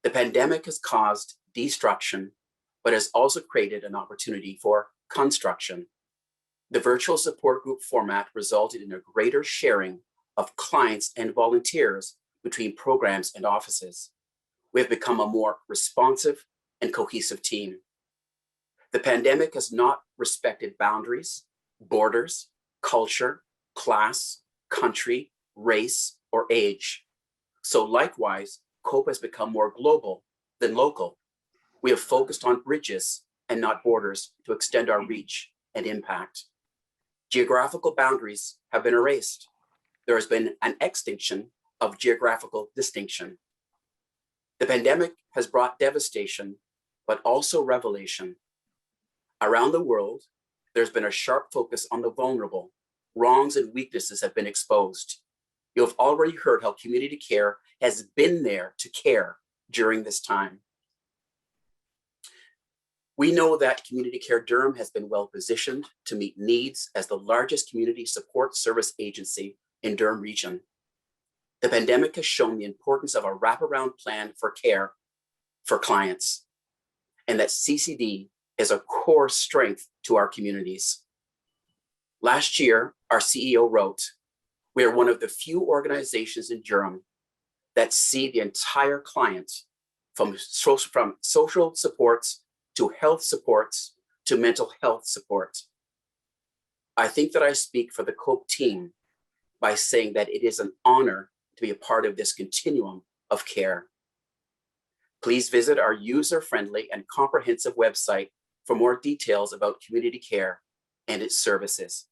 [SPEAKER 13] The pandemic has caused destruction, but has also created an opportunity for construction. The virtual support group format resulted in a greater sharing of clients and volunteers between programs and offices. We have become a more responsive and cohesive team. The pandemic has not respected boundaries, borders, culture, class, country, race, or age. So likewise, COPE has become more global than local. We have focused on bridges and not borders to extend our reach and impact. Geographical boundaries have been erased. There has been an extinction of geographical distinction. The pandemic has brought devastation, but also revelation. Around the world, there's been a sharp focus on the vulnerable. Wrongs and weaknesses have been exposed. You have already heard how community care has been there to care during this time. We know that Community Care Durham has been well positioned to meet needs as the largest community support service agency in Durham Region. The pandemic has shown the importance of a wraparound plan for care for clients, and that CCD is a core strength to our communities. Last year, our CEO wrote, "We are one of the few organizations in Durham that see the entire client from social supports to health supports to mental health support." I think that I speak for the COPE team by saying that it is an honor to be a part of this continuum of care. Please visit our user-friendly and comprehensive website for more details about community care and its services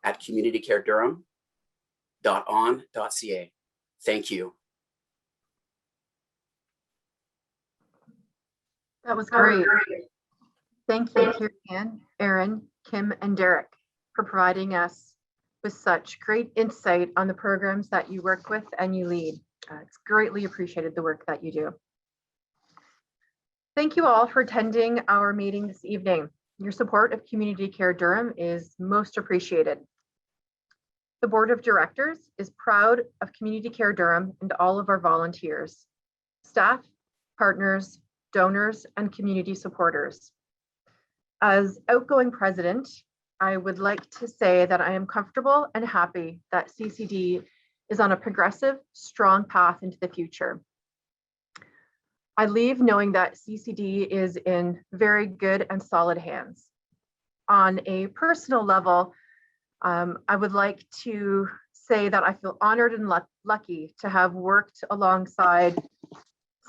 [SPEAKER 13] at communitycaredurham.on.ca. Thank you.
[SPEAKER 2] That was great. Thank you, Karen, Aaron, Kim, and Derek for providing us with such great insight on the programs that you work with and you lead. It's greatly appreciated, the work that you do. Thank you all for attending our meeting this evening. Your support of Community Care Durham is most appreciated. The Board of Directors is proud of Community Care Durham and all of our volunteers, staff, partners, donors, and community supporters. As outgoing president, I would like to say that I am comfortable and happy that CCD is on a progressive, strong path into the future. I leave knowing that CCD is in very good and solid hands. On a personal level, I would like to say that I feel honored and lucky to have worked alongside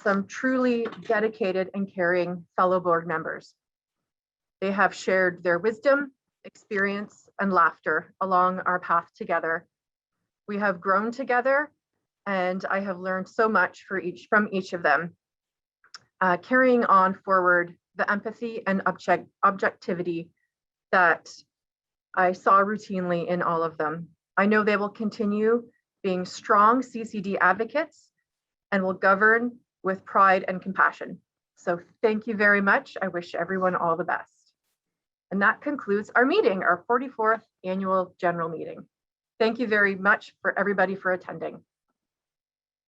[SPEAKER 2] some truly dedicated and caring fellow board members. They have shared their wisdom, experience, and laughter along our path together. We have grown together, and I have learned so much from each of them. Carrying on forward the empathy and objectivity that I saw routinely in all of them. I know they will continue being strong CCD advocates and will govern with pride and compassion. So thank you very much. I wish everyone all the best. And that concludes our meeting, our 44th annual general meeting. Thank you very much for everybody for attending.